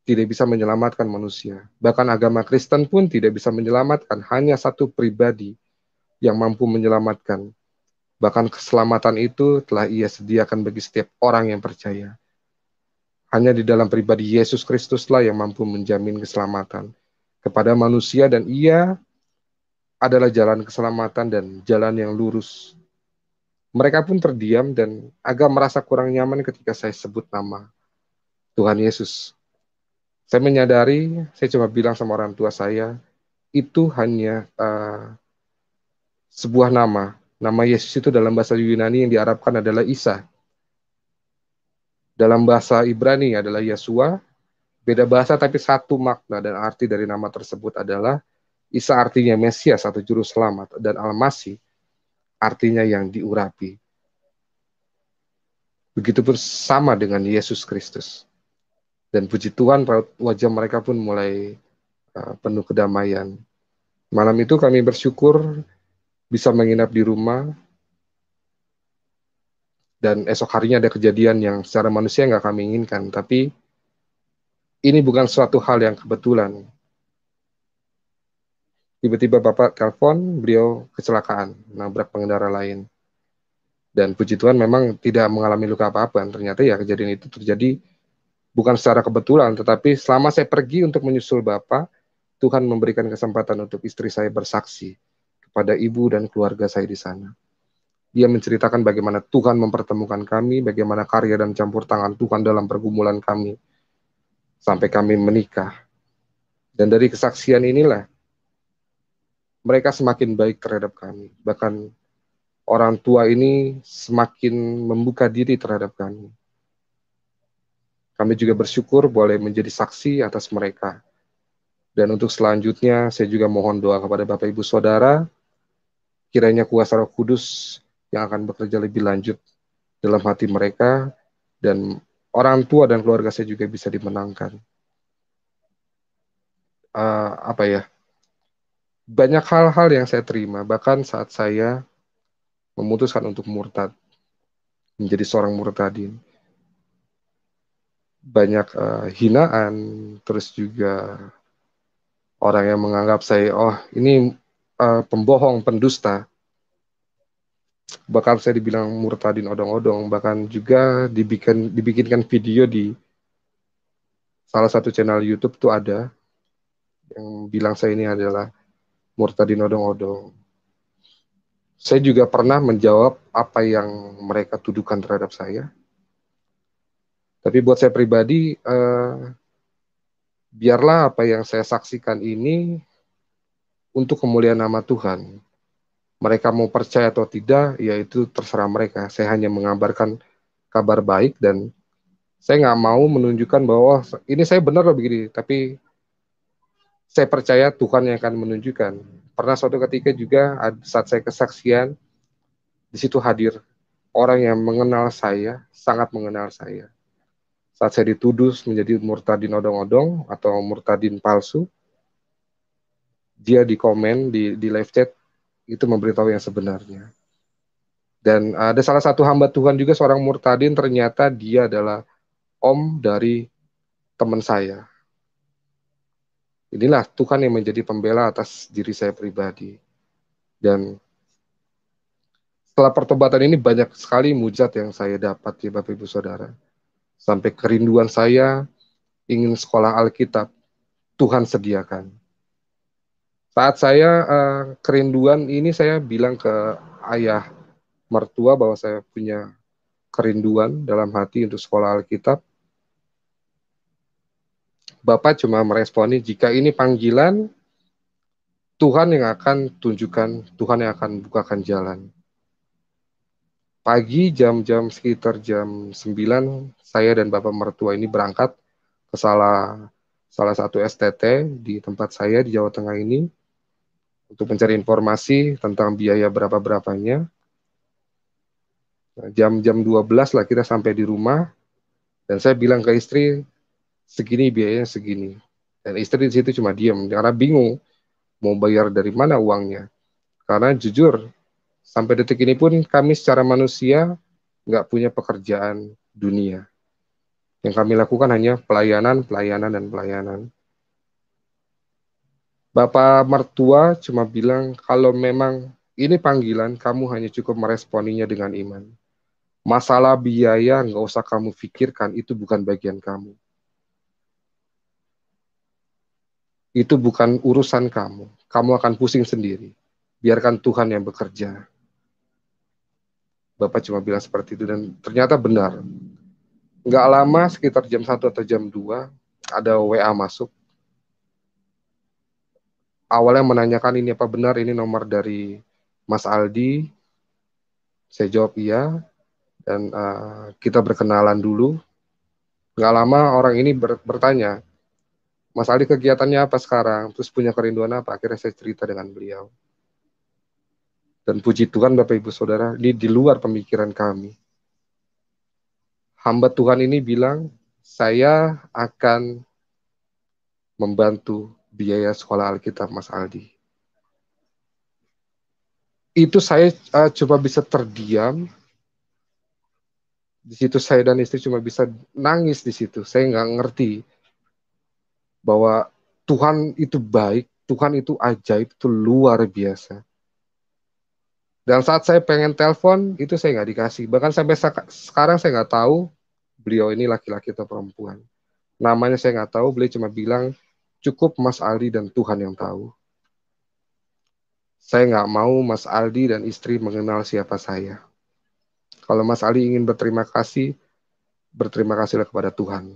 tidak bisa menyelamatkan manusia. Bahkan agama Kristen pun tidak bisa menyelamatkan. Hanya satu pribadi yang mampu menyelamatkan. Bahkan keselamatan itu telah ia sediakan bagi setiap orang yang percaya. Hanya di dalam pribadi Yesus Kristuslah yang mampu menjamin keselamatan kepada manusia, dan ia adalah jalan keselamatan dan jalan yang lurus. Mereka pun terdiam dan agak merasa kurang nyaman ketika saya sebut nama Tuhan Yesus. Saya menyadari, saya cuma bilang sama orang tua saya, itu hanya sebuah nama. Nama Yesus itu dalam bahasa Yunani yang diarabkan adalah Isa. Dalam bahasa Ibrani adalah Yesua. Beda bahasa tapi satu makna dan arti dari nama tersebut adalah Isa artinya Mesias atau Juru Selamat, dan Al-Masih artinya yang diurapi. Begitupun sama dengan Yesus Kristus. Dan puji Tuhan, wajah mereka pun mulai penuh kedamaian. Malam itu kami bersyukur bisa menginap di rumah, dan esok harinya ada kejadian yang secara manusia nggak kami inginkan, tapi ini bukan suatu hal yang kebetulan. Tiba-tiba Bapak telepon, beliau kecelakaan, nabrak pengendara lain. Dan puji Tuhan memang tidak mengalami luka apa-apa. Ternyata ya kejadian itu terjadi bukan secara kebetulan, tetapi selama saya pergi untuk menyusul Bapak, Tuhan memberikan kesempatan untuk istri saya bersaksi kepada ibu dan keluarga saya di sana. Dia menceritakan bagaimana Tuhan mempertemukan kami, bagaimana karya dan campur tangan Tuhan dalam pergumulan kami, sampai kami menikah. Dan dari kesaksian inilah, mereka semakin baik terhadap kami. Bahkan orang tua ini semakin membuka diri terhadap kami. Kami juga bersyukur boleh menjadi saksi atas mereka. Dan untuk selanjutnya, saya juga mohon doa kepada Bapak Ibu Saudara, kiranya kuasa Roh Kudus yang akan bekerja lebih lanjut dalam hati mereka, dan orang tua dan keluarga saya juga bisa dimenangkan. Banyak hal-hal yang saya terima, bahkan saat saya memutuskan untuk murtad, menjadi seorang murtadin. Banyak hinaan, terus juga orang yang menganggap saya, oh ini pembohong, pendusta. Bahkan saya dibilang murtadin odong-odong, bahkan juga dibikinkan video di salah satu channel YouTube tuh ada yang bilang saya ini adalah murtadin odong-odong. Saya juga pernah menjawab apa yang mereka tuduhkan terhadap saya. Tapi buat saya pribadi, biarlah apa yang saya saksikan ini untuk kemuliaan nama Tuhan. Mereka mau percaya atau tidak, ya itu terserah mereka. Saya hanya mengabarkan kabar baik, dan saya nggak mau menunjukkan bahwa ini saya benar loh begini, tapi saya percaya Tuhan yang akan menunjukkan. Pernah suatu ketika juga saat saya kesaksian, di situ hadir orang yang mengenal saya, sangat mengenal saya. Saat saya dituduh menjadi murtadin odong-odong atau murtadin palsu, dia di komen, di live chat, itu memberitahu yang sebenarnya. Dan ada salah satu hamba Tuhan juga, seorang murtadin, ternyata dia adalah om dari teman saya. Inilah Tuhan yang menjadi pembela atas diri saya pribadi. Dan setelah pertobatan ini banyak sekali mujizat yang saya dapat ya Bapak Ibu Saudara. Sampai kerinduan saya ingin sekolah Alkitab, Tuhan sediakan. Saat saya kerinduan ini, saya bilang ke ayah mertua bahwa saya punya kerinduan dalam hati untuk sekolah Alkitab. Bapak cuma meresponi, jika ini panggilan, Tuhan yang akan tunjukkan, Tuhan yang akan bukakan jalan. Pagi jam-jam sekitar jam 9, saya dan Bapak mertua ini berangkat ke salah satu STT di tempat saya di Jawa Tengah ini untuk mencari informasi tentang biaya berapa-berapanya. Nah, jam-jam 12 lah kita sampai di rumah, dan saya bilang ke istri, segini biayanya segini. Dan istri di situ cuma diam, karena bingung mau bayar dari mana uangnya. Karena jujur, sampai detik ini pun kami secara manusia nggak punya pekerjaan dunia. Yang kami lakukan hanya pelayanan, pelayanan, dan pelayanan. Bapak mertua cuma bilang, kalau memang ini panggilan, kamu hanya cukup meresponinya dengan iman. Masalah biaya nggak usah kamu pikirkan, itu bukan bagian kamu. Itu bukan urusan kamu. Kamu akan pusing sendiri. Biarkan Tuhan yang bekerja. Bapak cuma bilang seperti itu, dan ternyata benar. Nggak lama, sekitar jam 1 atau jam 2, ada WA masuk. Awalnya menanyakan ini apa benar, ini nomor dari Mas Aldi. Saya jawab iya, dan kita berkenalan dulu. Nggak lama orang ini bertanya, Mas Aldi kegiatannya apa sekarang? Terus punya kerinduan apa? Akhirnya saya cerita dengan beliau. Dan puji Tuhan Bapak Ibu Saudara, ini di luar pemikiran kami. Hamba Tuhan ini bilang, saya akan membantu biaya sekolah Alkitab Mas Aldi. Itu saya cuma bisa terdiam. Di situ saya dan istri cuma bisa nangis di situ. Saya nggak ngerti bahwa Tuhan itu baik, Tuhan itu ajaib, itu luar biasa. Dan saat saya pengen telepon, itu saya nggak dikasih. Bahkan sampai sekarang saya nggak tahu beliau ini laki-laki atau perempuan. Namanya saya nggak tahu, beliau cuma bilang, cukup Mas Aldi dan Tuhan yang tahu. Saya nggak mau Mas Aldi dan istri mengenal siapa saya. Kalau Mas Aldi ingin berterima kasihlah kepada Tuhan.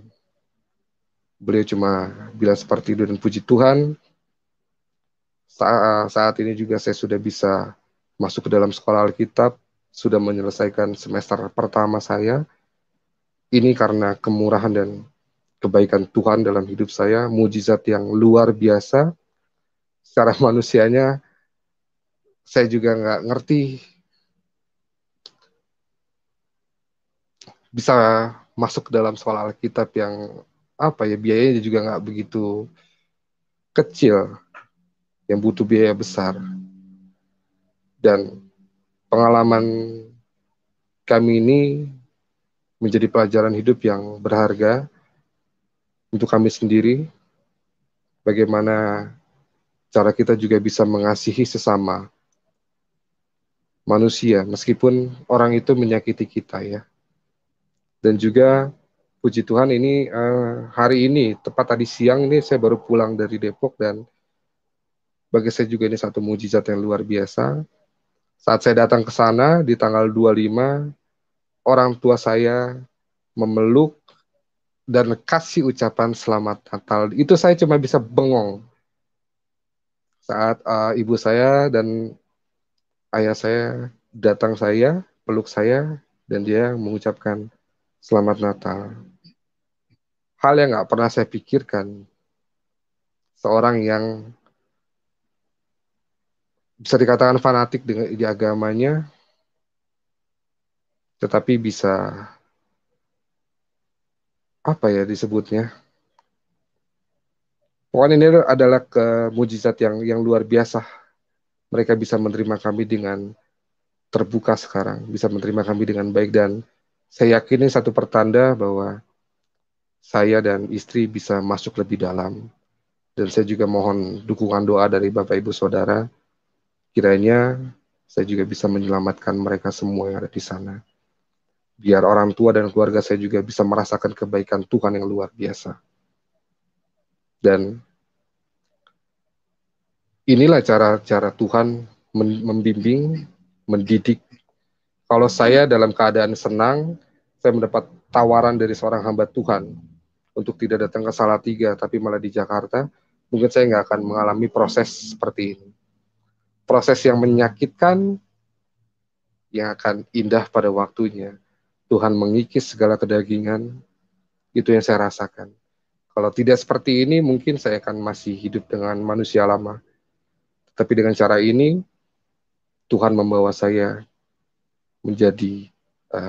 Beliau cuma bilang seperti itu, dan puji Tuhan, saat ini juga saya sudah bisa masuk ke dalam sekolah Alkitab, sudah menyelesaikan semester pertama saya. Ini karena kemurahan dan kebaikan Tuhan dalam hidup saya, mujizat yang luar biasa. Secara manusianya, saya juga nggak ngerti bisa masuk ke dalam sekolah Alkitab yang biayanya juga nggak begitu kecil, yang butuh biaya besar. Dan pengalaman kami ini menjadi pelajaran hidup yang berharga untuk kami sendiri, bagaimana cara kita juga bisa mengasihi sesama manusia, meskipun orang itu menyakiti kita ya. Dan juga puji Tuhan ini hari ini, tepat tadi siang ini saya baru pulang dari Depok, dan bagi saya juga ini satu mujizat yang luar biasa. Saat saya datang ke sana di tanggal 25, orang tua saya memeluk dan kasih ucapan selamat Natal. Itu saya cuma bisa bengong. Saat ibu saya dan ayah saya datang saya, peluk saya, dan dia mengucapkan selamat Natal. Hal yang nggak pernah saya pikirkan, seorang yang bisa dikatakan fanatik di agamanya, tetapi bisa apa ya disebutnya? Pokoknya ini adalah mujizat yang luar biasa. Mereka bisa menerima kami dengan terbuka sekarang, bisa menerima kami dengan baik, dan saya yakin ini satu pertanda bahwa saya dan istri bisa masuk lebih dalam. Dan saya juga mohon dukungan doa dari Bapak Ibu Saudara, kiranya saya juga bisa menyelamatkan mereka semua yang ada di sana. Biar orang tua dan keluarga saya juga bisa merasakan kebaikan Tuhan yang luar biasa. Dan inilah cara Tuhan membimbing, mendidik. Kalau saya dalam keadaan senang, saya mendapat tawaran dari seorang hamba Tuhan untuk tidak datang ke Salatiga, tapi malah di Jakarta, mungkin saya nggak akan mengalami proses seperti ini. proses yang menyakitkan yang akan indah pada waktunya. Tuhan mengikis segala kedagingan, itu yang saya rasakan. Kalau tidak seperti ini, mungkin saya akan masih hidup dengan manusia lama. Tapi dengan cara ini, Tuhan membawa saya menjadi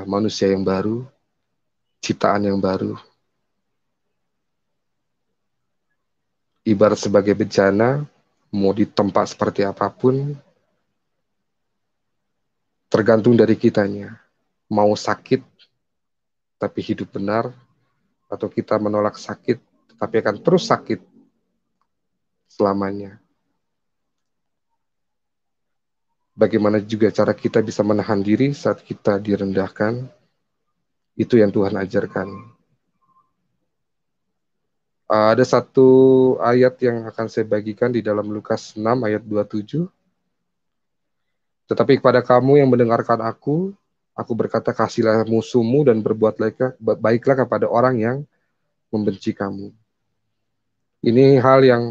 manusia yang baru, ciptaan yang baru. Ibarat sebagai bencana, mau di tempat seperti apapun, tergantung dari kitanya. Mau sakit, tapi hidup benar, atau kita menolak sakit, tapi akan terus sakit selamanya. Bagaimana juga cara kita bisa menahan diri saat kita direndahkan, itu yang Tuhan ajarkan. Ada satu ayat yang akan saya bagikan di dalam Lukas 6 ayat 27. Tetapi kepada kamu yang mendengarkan aku berkata, kasihilah musuhmu dan baiklah kepada orang yang membenci kamu. Ini hal yang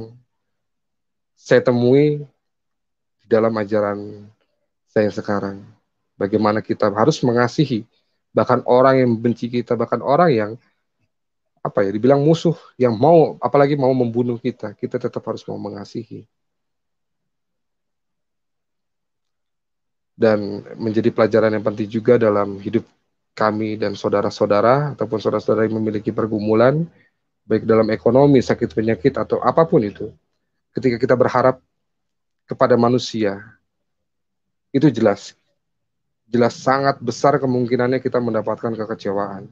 saya temui dalam ajaran saya sekarang. Bagaimana kita harus mengasihi bahkan orang yang membenci kita, bahkan orang yang dibilang musuh, yang apalagi mau membunuh kita tetap harus mau mengasihi. Dan menjadi pelajaran yang penting juga dalam hidup kami dan saudara-saudara ataupun saudara-saudara yang memiliki pergumulan, baik dalam ekonomi, sakit penyakit, atau apapun itu. Ketika kita berharap kepada manusia, itu jelas sangat besar kemungkinannya kita mendapatkan kekecewaan.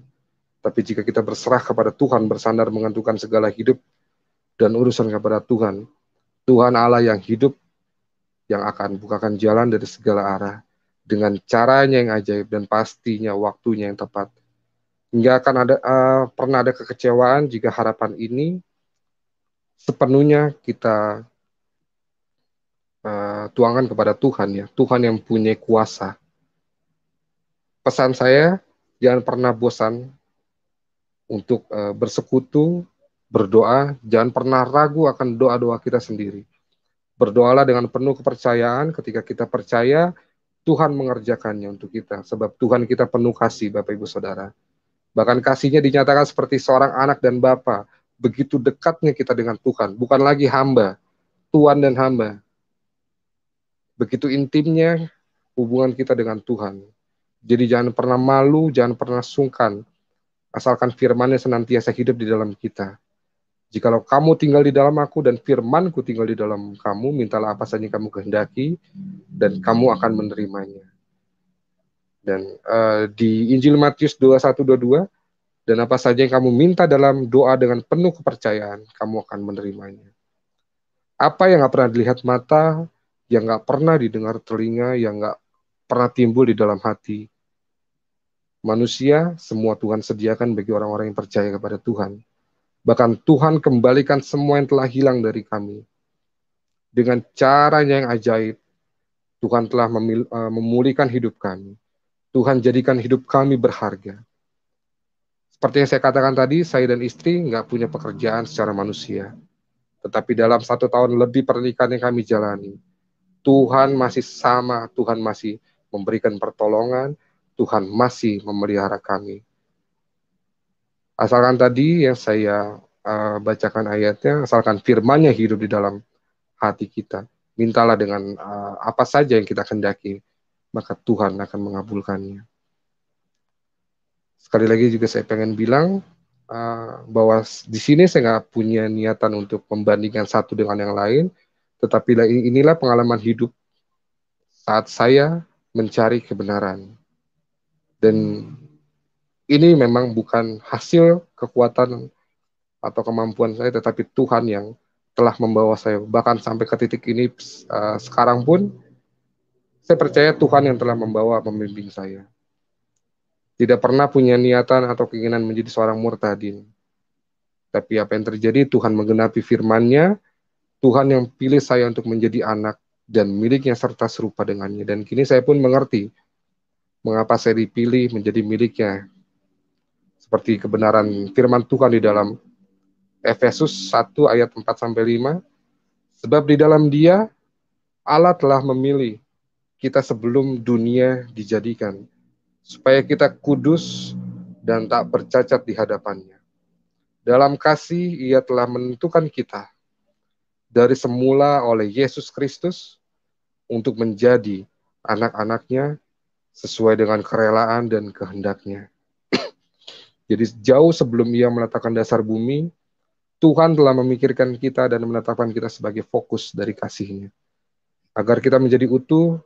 Tapi jika kita berserah kepada Tuhan, bersandar menggantungkan segala hidup dan urusan kepada Tuhan, Tuhan Allah yang hidup, yang akan bukakan jalan dari segala arah, dengan caranya yang ajaib dan pastinya waktunya yang tepat. Hingga akan pernah ada kekecewaan jika harapan ini sepenuhnya kita tuangkan kepada Tuhan, ya. Tuhan yang punya kuasa. Pesan saya, jangan pernah bosan untuk bersekutu, berdoa, jangan pernah ragu akan doa-doa kita sendiri. Berdoalah dengan penuh kepercayaan, ketika kita percaya, Tuhan mengerjakannya untuk kita. Sebab Tuhan kita penuh kasih, Bapak Ibu Saudara. Bahkan kasihnya dinyatakan seperti seorang anak dan bapa. Begitu dekatnya kita dengan Tuhan. Bukan lagi hamba, Tuhan dan hamba. Begitu intimnya hubungan kita dengan Tuhan. Jadi jangan pernah malu, jangan pernah sungkan. Asalkan firman-Nya senantiasa hidup di dalam kita. Jikalau kamu tinggal di dalam aku dan firman-Ku tinggal di dalam kamu, mintalah apa saja yang kamu kehendaki dan kamu akan menerimanya. Dan di Injil Matius 21-22, dan apa saja yang kamu minta dalam doa dengan penuh kepercayaan, kamu akan menerimanya. Apa yang gak pernah dilihat mata, yang gak pernah didengar telinga, yang gak pernah timbul di dalam hati manusia, semua Tuhan sediakan bagi orang-orang yang percaya kepada Tuhan. Bahkan Tuhan kembalikan semua yang telah hilang dari kami. Dengan caranya yang ajaib, Tuhan telah memulihkan hidup kami. Tuhan jadikan hidup kami berharga. Seperti yang saya katakan tadi, saya dan istri nggak punya pekerjaan secara manusia. Tetapi dalam 1 tahun lebih pernikahan yang kami jalani, Tuhan masih sama, Tuhan masih memberikan pertolongan, Tuhan masih memelihara kami. Asalkan tadi yang saya bacakan ayatnya, asalkan firman-Nya hidup di dalam hati kita. Mintalah dengan apa saja yang kita kehendaki, maka Tuhan akan mengabulkannya. Sekali lagi juga saya pengen bilang bahwa di sini saya nggak punya niatan untuk membandingkan satu dengan yang lain, tetapi inilah pengalaman hidup saat saya mencari kebenaran. Dan ini memang bukan hasil kekuatan atau kemampuan saya, tetapi Tuhan yang telah membawa saya. Bahkan sampai ke titik ini sekarang pun, saya percaya Tuhan yang telah membawa pembimbing saya. Tidak pernah punya niatan atau keinginan menjadi seorang murtadin. Tapi apa yang terjadi, Tuhan menggenapi firman-Nya, Tuhan yang pilih saya untuk menjadi anak dan miliknya serta serupa dengannya. Dan kini saya pun mengerti mengapa saya dipilih menjadi miliknya. Seperti kebenaran firman Tuhan di dalam Efesus 1 ayat 4-5. Sebab di dalam Dia Allah telah memilih kita sebelum dunia dijadikan, supaya kita kudus dan tak bercacat di hadapannya. Dalam kasih Ia telah menentukan kita dari semula oleh Yesus Kristus untuk menjadi anak-anaknya sesuai dengan kerelaan dan kehendaknya. Jadi jauh sebelum Ia meletakkan dasar bumi, Tuhan telah memikirkan kita dan menetapkan kita sebagai fokus dari kasih-Nya, agar kita menjadi utuh,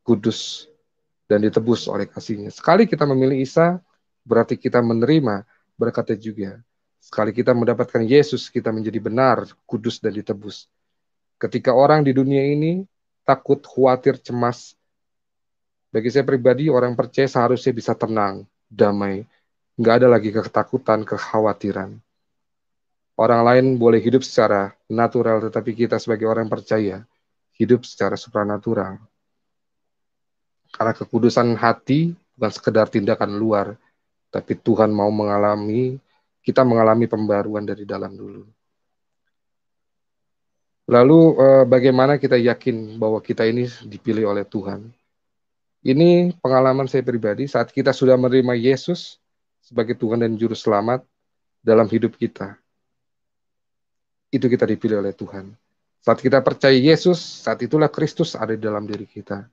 kudus, dan ditebus oleh kasih-Nya. Sekali kita memilih Isa, berarti kita menerima berkat-Nya juga. Sekali kita mendapatkan Yesus, kita menjadi benar, kudus, dan ditebus. Ketika orang di dunia ini takut, khawatir, cemas, bagi saya pribadi, orang percaya seharusnya bisa tenang, damai. Nggak ada lagi ketakutan, kekhawatiran. Orang lain boleh hidup secara natural, tetapi kita sebagai orang percaya, hidup secara supranatural. Karena kekudusan hati bukan sekedar tindakan luar, tapi Tuhan mau kita mengalami pembaruan dari dalam dulu. Lalu bagaimana kita yakin bahwa kita ini dipilih oleh Tuhan? Ini pengalaman saya pribadi saat kita sudah menerima Yesus sebagai Tuhan dan Juru Selamat dalam hidup kita. Itu kita dipilih oleh Tuhan. Saat kita percaya Yesus, saat itulah Kristus ada di dalam diri kita.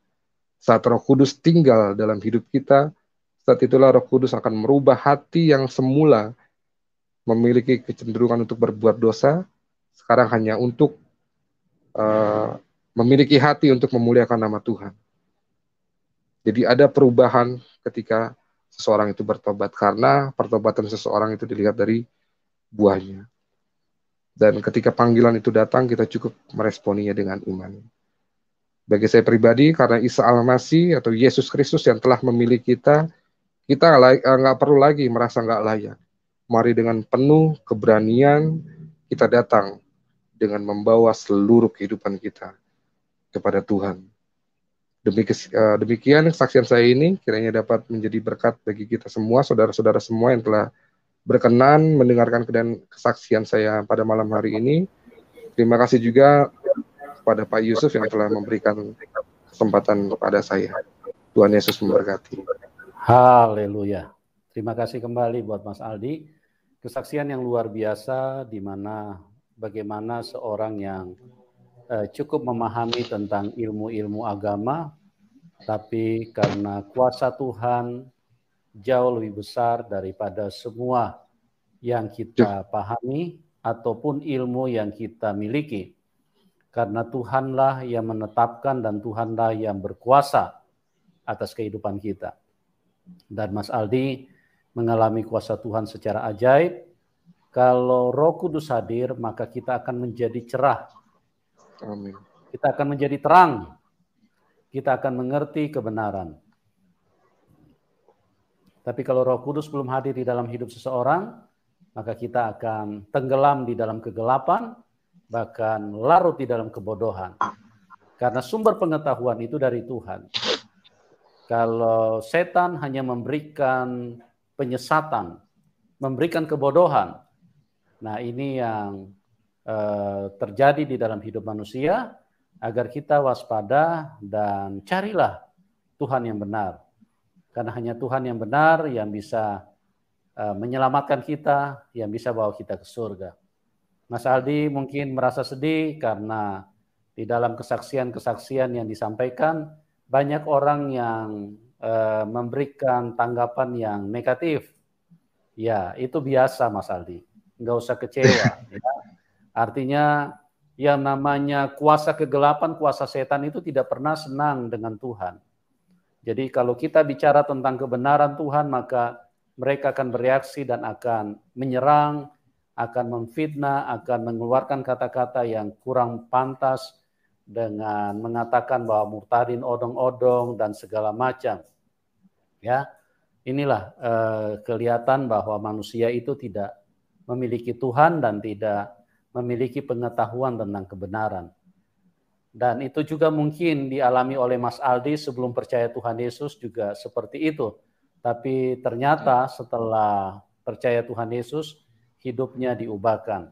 Saat Roh Kudus tinggal dalam hidup kita, saat itulah Roh Kudus akan merubah hati yang semula memiliki kecenderungan untuk berbuat dosa, sekarang hanya untuk memiliki hati untuk memuliakan nama Tuhan. Jadi ada perubahan ketika seseorang itu bertobat, karena pertobatan seseorang itu dilihat dari buahnya. Dan ketika panggilan itu datang, kita cukup meresponinya dengan iman. Bagi saya pribadi, karena Isa Al-Masih atau Yesus Kristus yang telah memilih kita nggak perlu lagi merasa nggak layak. Mari dengan penuh keberanian kita datang dengan membawa seluruh kehidupan kita kepada Tuhan. Demikian kesaksian saya ini, kiranya dapat menjadi berkat bagi kita semua, saudara-saudara semua yang telah berkenan mendengarkan kesaksian saya pada malam hari ini. Terima kasih juga kepada Pak Yusuf yang telah memberikan kesempatan kepada saya. Tuhan Yesus memberkati. Haleluya. Terima kasih kembali buat Mas Aldi. Kesaksian yang luar biasa di mana bagaimana seorang yang cukup memahami tentang ilmu-ilmu agama, tapi karena kuasa Tuhan jauh lebih besar daripada semua yang kita pahami ataupun ilmu yang kita miliki. Karena Tuhanlah yang menetapkan dan Tuhanlah yang berkuasa atas kehidupan kita. Dan Mas Aldi mengalami kuasa Tuhan secara ajaib. Kalau Roh Kudus hadir, maka kita akan menjadi cerah. Amin. Kita akan menjadi terang. Kita akan mengerti kebenaran. Tapi kalau Roh Kudus belum hadir di dalam hidup seseorang, maka kita akan tenggelam di dalam kegelapan, bahkan larut di dalam kebodohan. Karena sumber pengetahuan itu dari Tuhan. Kalau setan hanya memberikan penyesatan, memberikan kebodohan, nah ini yang terjadi di dalam hidup manusia, agar kita waspada dan carilah Tuhan yang benar. Karena hanya Tuhan yang benar yang bisa menyelamatkan kita, yang bisa bawa kita ke surga. Mas Aldi mungkin merasa sedih karena di dalam kesaksian-kesaksian yang disampaikan, banyak orang yang memberikan tanggapan yang negatif. Ya, itu biasa Mas Aldi. Nggak usah kecewa. Ya. Artinya yang namanya kuasa kegelapan, kuasa setan itu tidak pernah senang dengan Tuhan. Jadi kalau kita bicara tentang kebenaran Tuhan, maka mereka akan bereaksi dan akan menyerang, akan memfitnah, akan mengeluarkan kata-kata yang kurang pantas dengan mengatakan bahwa murtadin odong-odong dan segala macam. Ya, inilah kelihatan bahwa manusia itu tidak memiliki Tuhan dan tidak memiliki pengetahuan tentang kebenaran. Dan itu juga mungkin dialami oleh Mas Aldi sebelum percaya Tuhan Yesus juga seperti itu. Tapi ternyata setelah percaya Tuhan Yesus, hidupnya diubahkan.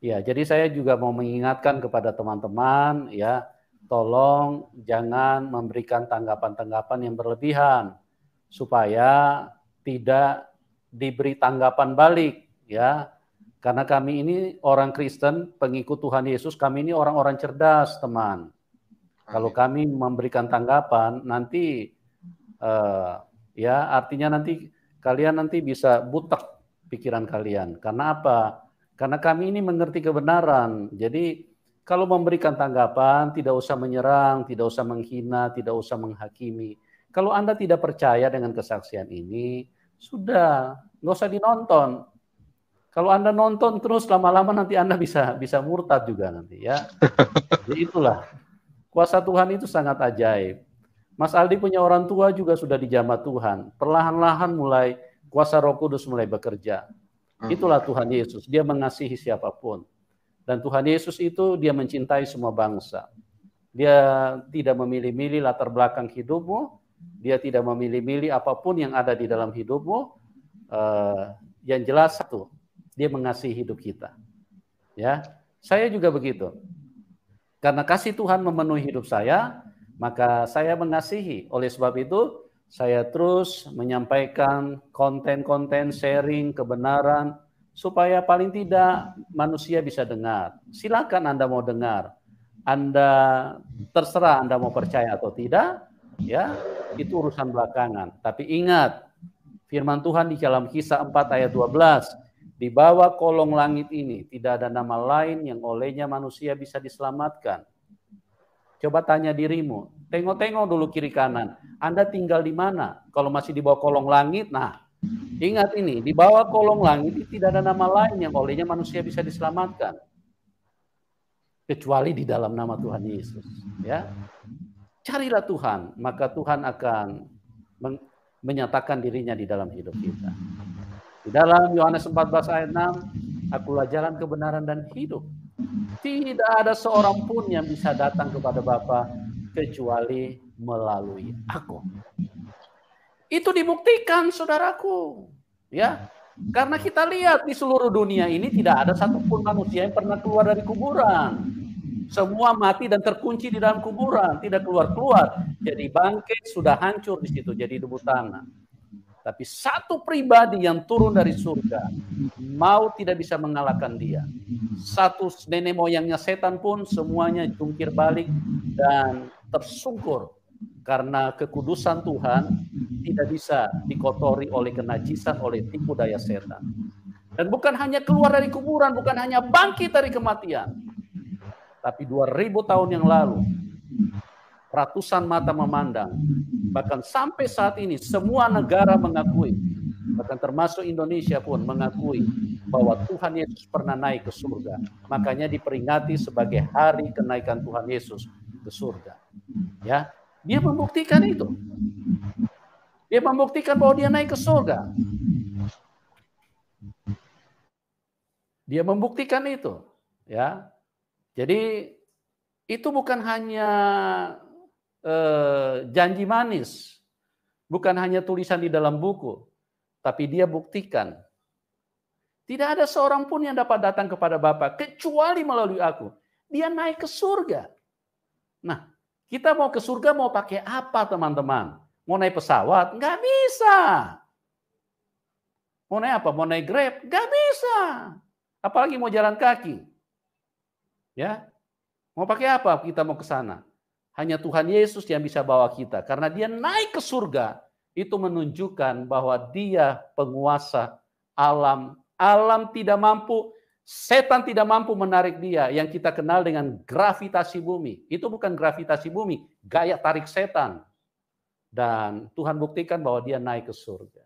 Ya, jadi saya juga mau mengingatkan kepada teman-teman, ya, tolong jangan memberikan tanggapan-tanggapan yang berlebihan supaya tidak diberi tanggapan balik, ya. Karena kami ini orang Kristen, pengikut Tuhan Yesus, kami ini orang-orang cerdas, teman. Kalau kami memberikan tanggapan, nanti ya artinya nanti kalian nanti bisa butek pikiran kalian. Karena apa? Karena kami ini mengerti kebenaran. Jadi kalau memberikan tanggapan, tidak usah menyerang, tidak usah menghina, tidak usah menghakimi. Kalau Anda tidak percaya dengan kesaksian ini, sudah, nggak usah dinonton. Kalau Anda nonton terus lama-lama nanti Anda bisa murtad juga nanti, ya. Jadi itulah, kuasa Tuhan itu sangat ajaib. Mas Aldi punya orang tua juga sudah dijamah Tuhan. Perlahan-lahan mulai kuasa Roh Kudus mulai bekerja. Itulah Tuhan Yesus, dia mengasihi siapapun. Dan Tuhan Yesus itu dia mencintai semua bangsa. Dia tidak memilih-milih latar belakang hidupmu, dia tidak memilih-milih apapun yang ada di dalam hidupmu. Yang jelas satu, dia mengasihi hidup kita. Ya, saya juga begitu. Karena kasih Tuhan memenuhi hidup saya, maka saya mengasihi. Oleh sebab itu, saya terus menyampaikan konten-konten sharing kebenaran supaya paling tidak manusia bisa dengar. Silakan Anda mau dengar. Anda terserah Anda mau percaya atau tidak, ya, itu urusan belakangan. Tapi ingat, firman Tuhan di dalam Kisah 4 ayat 12, di bawah kolong langit ini tidak ada nama lain yang olehnya manusia bisa diselamatkan. Coba tanya dirimu, tengok-tengok dulu kiri kanan. Anda tinggal di mana? Kalau masih di bawah kolong langit, nah ingat ini, di bawah kolong langit tidak ada nama lain yang olehnya manusia bisa diselamatkan. Kecuali di dalam nama Tuhan Yesus. Ya, carilah Tuhan, maka Tuhan akan menyatakan dirinya di dalam hidup kita. Di dalam Yohanes 14 ayat 6, akulah jalan kebenaran dan hidup. Tidak ada seorang pun yang bisa datang kepada Bapa kecuali melalui aku. Itu dibuktikan, saudaraku. Ya, karena kita lihat di seluruh dunia ini tidak ada satupun manusia yang pernah keluar dari kuburan. Semua mati dan terkunci di dalam kuburan, tidak keluar-keluar. Jadi bangkai sudah hancur di situ, jadi debu tanah. Tapi satu pribadi yang turun dari surga, maut tidak bisa mengalahkan dia. Satu nenek moyangnya setan pun semuanya jungkir balik dan tersungkur. Karena kekudusan Tuhan tidak bisa dikotori oleh kenajisan, oleh tipu daya setan. Dan bukan hanya keluar dari kuburan, bukan hanya bangkit dari kematian. Tapi 2000 tahun yang lalu, ratusan mata memandang. Bahkan sampai saat ini semua negara mengakui, bahkan termasuk Indonesia pun mengakui bahwa Tuhan Yesus pernah naik ke surga. Makanya diperingati sebagai hari kenaikan Tuhan Yesus ke surga. Ya, dia membuktikan itu. Dia membuktikan bahwa dia naik ke surga. Dia membuktikan itu, ya. Jadi itu bukan hanya janji manis, bukan hanya tulisan di dalam buku, tapi dia buktikan. Tidak ada seorang pun yang dapat datang kepada Bapa kecuali melalui aku. Dia naik ke surga. Nah, kita mau ke surga mau pakai apa, teman-teman? Mau naik pesawat? Nggak bisa. Mau naik apa? Mau naik Grab? Nggak bisa. Apalagi mau jalan kaki. Ya, mau pakai apa kita mau ke sana? Hanya Tuhan Yesus yang bisa bawa kita. Karena dia naik ke surga, itu menunjukkan bahwa dia penguasa alam. Alam tidak mampu, setan tidak mampu menarik dia. Yang kita kenal dengan gravitasi bumi. Itu bukan gravitasi bumi, gaya tarik setan. Dan Tuhan buktikan bahwa dia naik ke surga.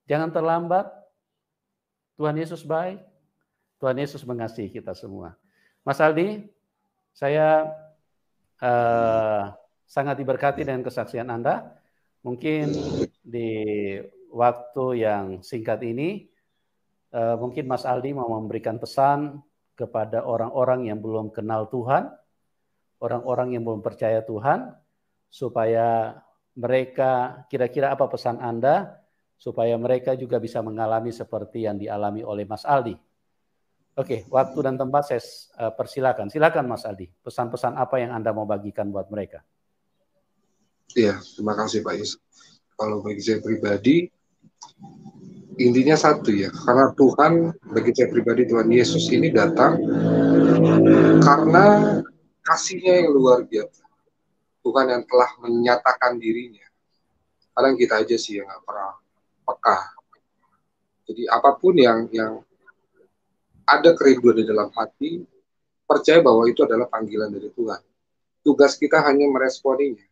Jangan terlambat. Tuhan Yesus baik. Tuhan Yesus mengasihi kita semua. Mas Aldi, saya sangat diberkati dengan kesaksian Anda. Mungkin di waktu yang singkat ini, mungkin Mas Aldi mau memberikan pesan kepada orang-orang yang belum kenal Tuhan, orang-orang yang belum percaya Tuhan, supaya mereka, kira-kira apa pesan Anda, supaya mereka juga bisa mengalami seperti yang dialami oleh Mas Aldi. Oke, waktu dan tempat saya persilakan. Silakan Mas Aldi, pesan-pesan apa yang Anda mau bagikan buat mereka? Iya, terima kasih Pak Yusuf. Kalau bagi saya pribadi, intinya satu ya, karena Tuhan, bagi saya pribadi Tuhan Yesus ini datang karena kasihnya yang luar biasa. Tuhan yang telah menyatakan dirinya. Kadang kita aja sih yang nggak pernah peka. Jadi apapun yang ada kerinduan di dalam hati, percaya bahwa itu adalah panggilan dari Tuhan. Tugas kita hanya meresponinya.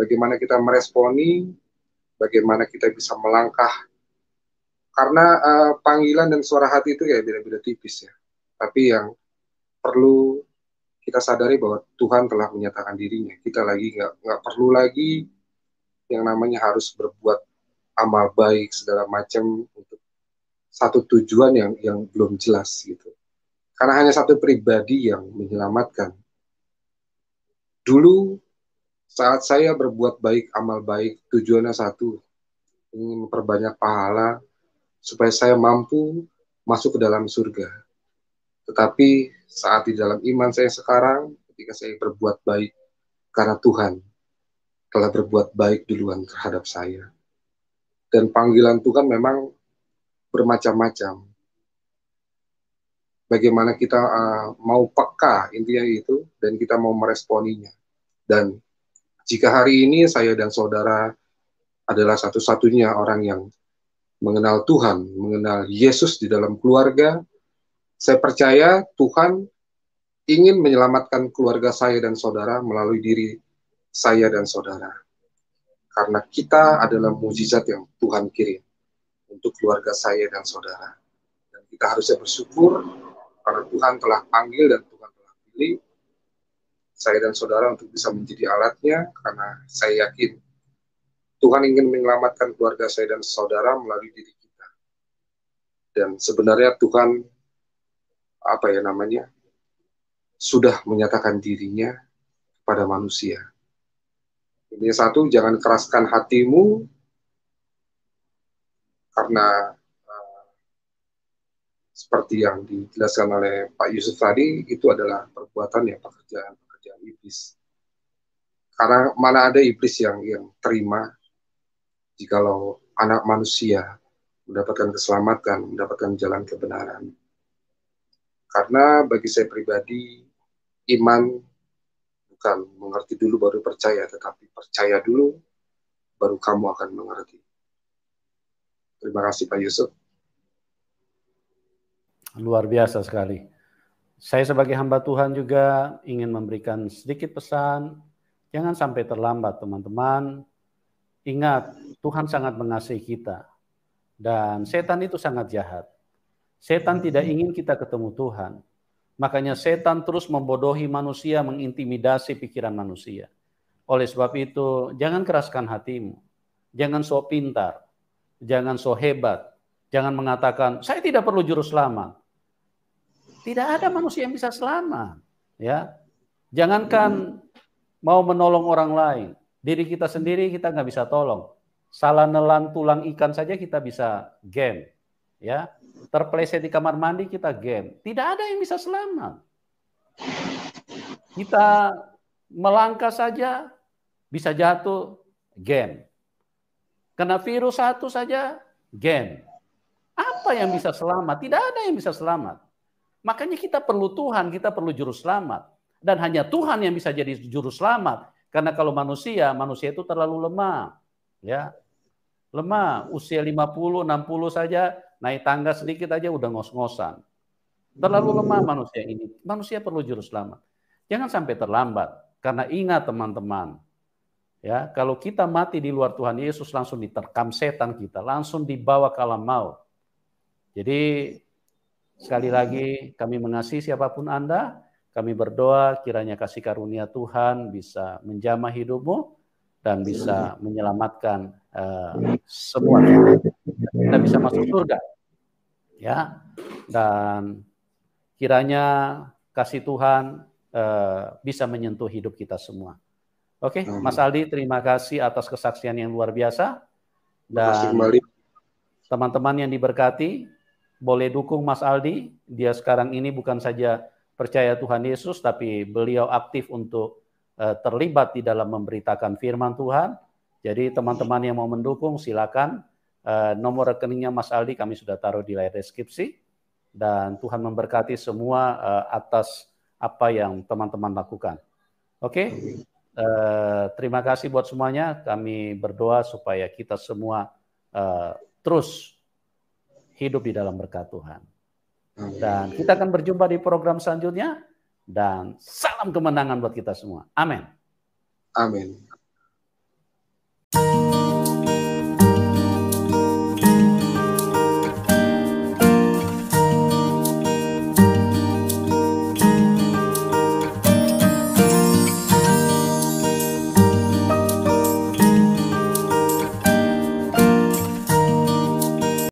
Bagaimana kita meresponi, bagaimana kita bisa melangkah. Karena panggilan dan suara hati itu ya beda-beda tipis ya. Tapi yang perlu kita sadari bahwa Tuhan telah menyatakan dirinya. Kita lagi nggak perlu lagi yang namanya harus berbuat amal baik segala macam untuk satu tujuan yang belum jelas gitu. Karena hanya satu pribadi yang menyelamatkan. Dulu saat saya berbuat baik, amal baik, tujuannya satu, ingin memperbanyak pahala supaya saya mampu masuk ke dalam surga. Tetapi saat di dalam iman saya sekarang, ketika saya berbuat baik, karena Tuhan telah berbuat baik duluan terhadap saya. Dan panggilan Tuhan memang bermacam-macam. Bagaimana kita mau peka, intinya itu, dan kita mau meresponinya. Dan jika hari ini saya dan saudara adalah satu-satunya orang yang mengenal Tuhan, mengenal Yesus di dalam keluarga, saya percaya Tuhan ingin menyelamatkan keluarga saya dan saudara melalui diri saya dan saudara. Karena kita adalah mujizat yang Tuhan kirim untuk keluarga saya dan saudara. Dan kita harusnya bersyukur karena Tuhan telah panggil dan Tuhan telah pilih saya dan saudara untuk bisa menjadi alatnya, karena saya yakin Tuhan ingin menyelamatkan keluarga saya dan saudara melalui diri kita. Dan sebenarnya Tuhan, sudah menyatakan dirinya kepada manusia. Ini satu, jangan keraskan hatimu, karena seperti yang dijelaskan oleh Pak Yusuf tadi, itu adalah perbuatan yang pekerjaan iblis. Karena mana ada iblis yang terima jikalau anak manusia mendapatkan keselamatan, mendapatkan jalan kebenaran. Karena bagi saya pribadi, iman bukan mengerti dulu baru percaya, tetapi percaya dulu baru kamu akan mengerti. Terima kasih Pak Yusuf. Luar biasa sekali. Saya sebagai hamba Tuhan juga ingin memberikan sedikit pesan. Jangan sampai terlambat teman-teman. Ingat, Tuhan sangat mengasihi kita. Dan setan itu sangat jahat. Setan tidak ingin kita ketemu Tuhan. Makanya setan terus membodohi manusia, mengintimidasi pikiran manusia. Oleh sebab itu, jangan keraskan hatimu. Jangan sok pintar. Jangan sok hebat. Jangan mengatakan, saya tidak perlu juru selamat. Tidak ada manusia yang bisa selamat. Ya, jangankan mau menolong orang lain. Diri kita sendiri kita nggak bisa tolong. Salah nelan tulang ikan saja kita bisa game. Ya, terpeleset di kamar mandi kita game. Tidak ada yang bisa selamat. Kita melangkah saja bisa jatuh game. Kena virus satu saja game. Apa yang bisa selamat? Tidak ada yang bisa selamat. Makanya kita perlu Tuhan, kita perlu juru selamat. Dan hanya Tuhan yang bisa jadi juru selamat. Karena kalau manusia itu terlalu lemah. Ya, lemah, usia 50, 60 saja, naik tangga sedikit aja udah ngos-ngosan. Terlalu lemah manusia ini. Manusia perlu juru selamat. Jangan sampai terlambat. Karena ingat teman-teman, ya, kalau kita mati di luar Tuhan Yesus, langsung diterkam setan kita, langsung dibawa ke alam maut. Jadi sekali lagi kami mengasihi siapapun Anda, kami berdoa kiranya kasih karunia Tuhan bisa menjamah hidupmu dan bisa menyelamatkan semua kita bisa masuk surga. Ya. Dan kiranya kasih Tuhan bisa menyentuh hidup kita semua. Oke, Mas Aldi, terima kasih atas kesaksian yang luar biasa. Dan teman-teman yang diberkati, boleh dukung Mas Aldi. Dia sekarang ini bukan saja percaya Tuhan Yesus, tapi beliau aktif untuk terlibat di dalam memberitakan firman Tuhan. Jadi teman-teman yang mau mendukung silakan. Nomor rekeningnya Mas Aldi kami sudah taruh di layar deskripsi. Dan Tuhan memberkati semua atas apa yang teman-teman lakukan. Oke? Terima kasih buat semuanya. Kami berdoa supaya kita semua terus hidup di dalam berkat Tuhan. Dan kita akan berjumpa di program selanjutnya. Dan salam kemenangan buat kita semua. Amin. Amin.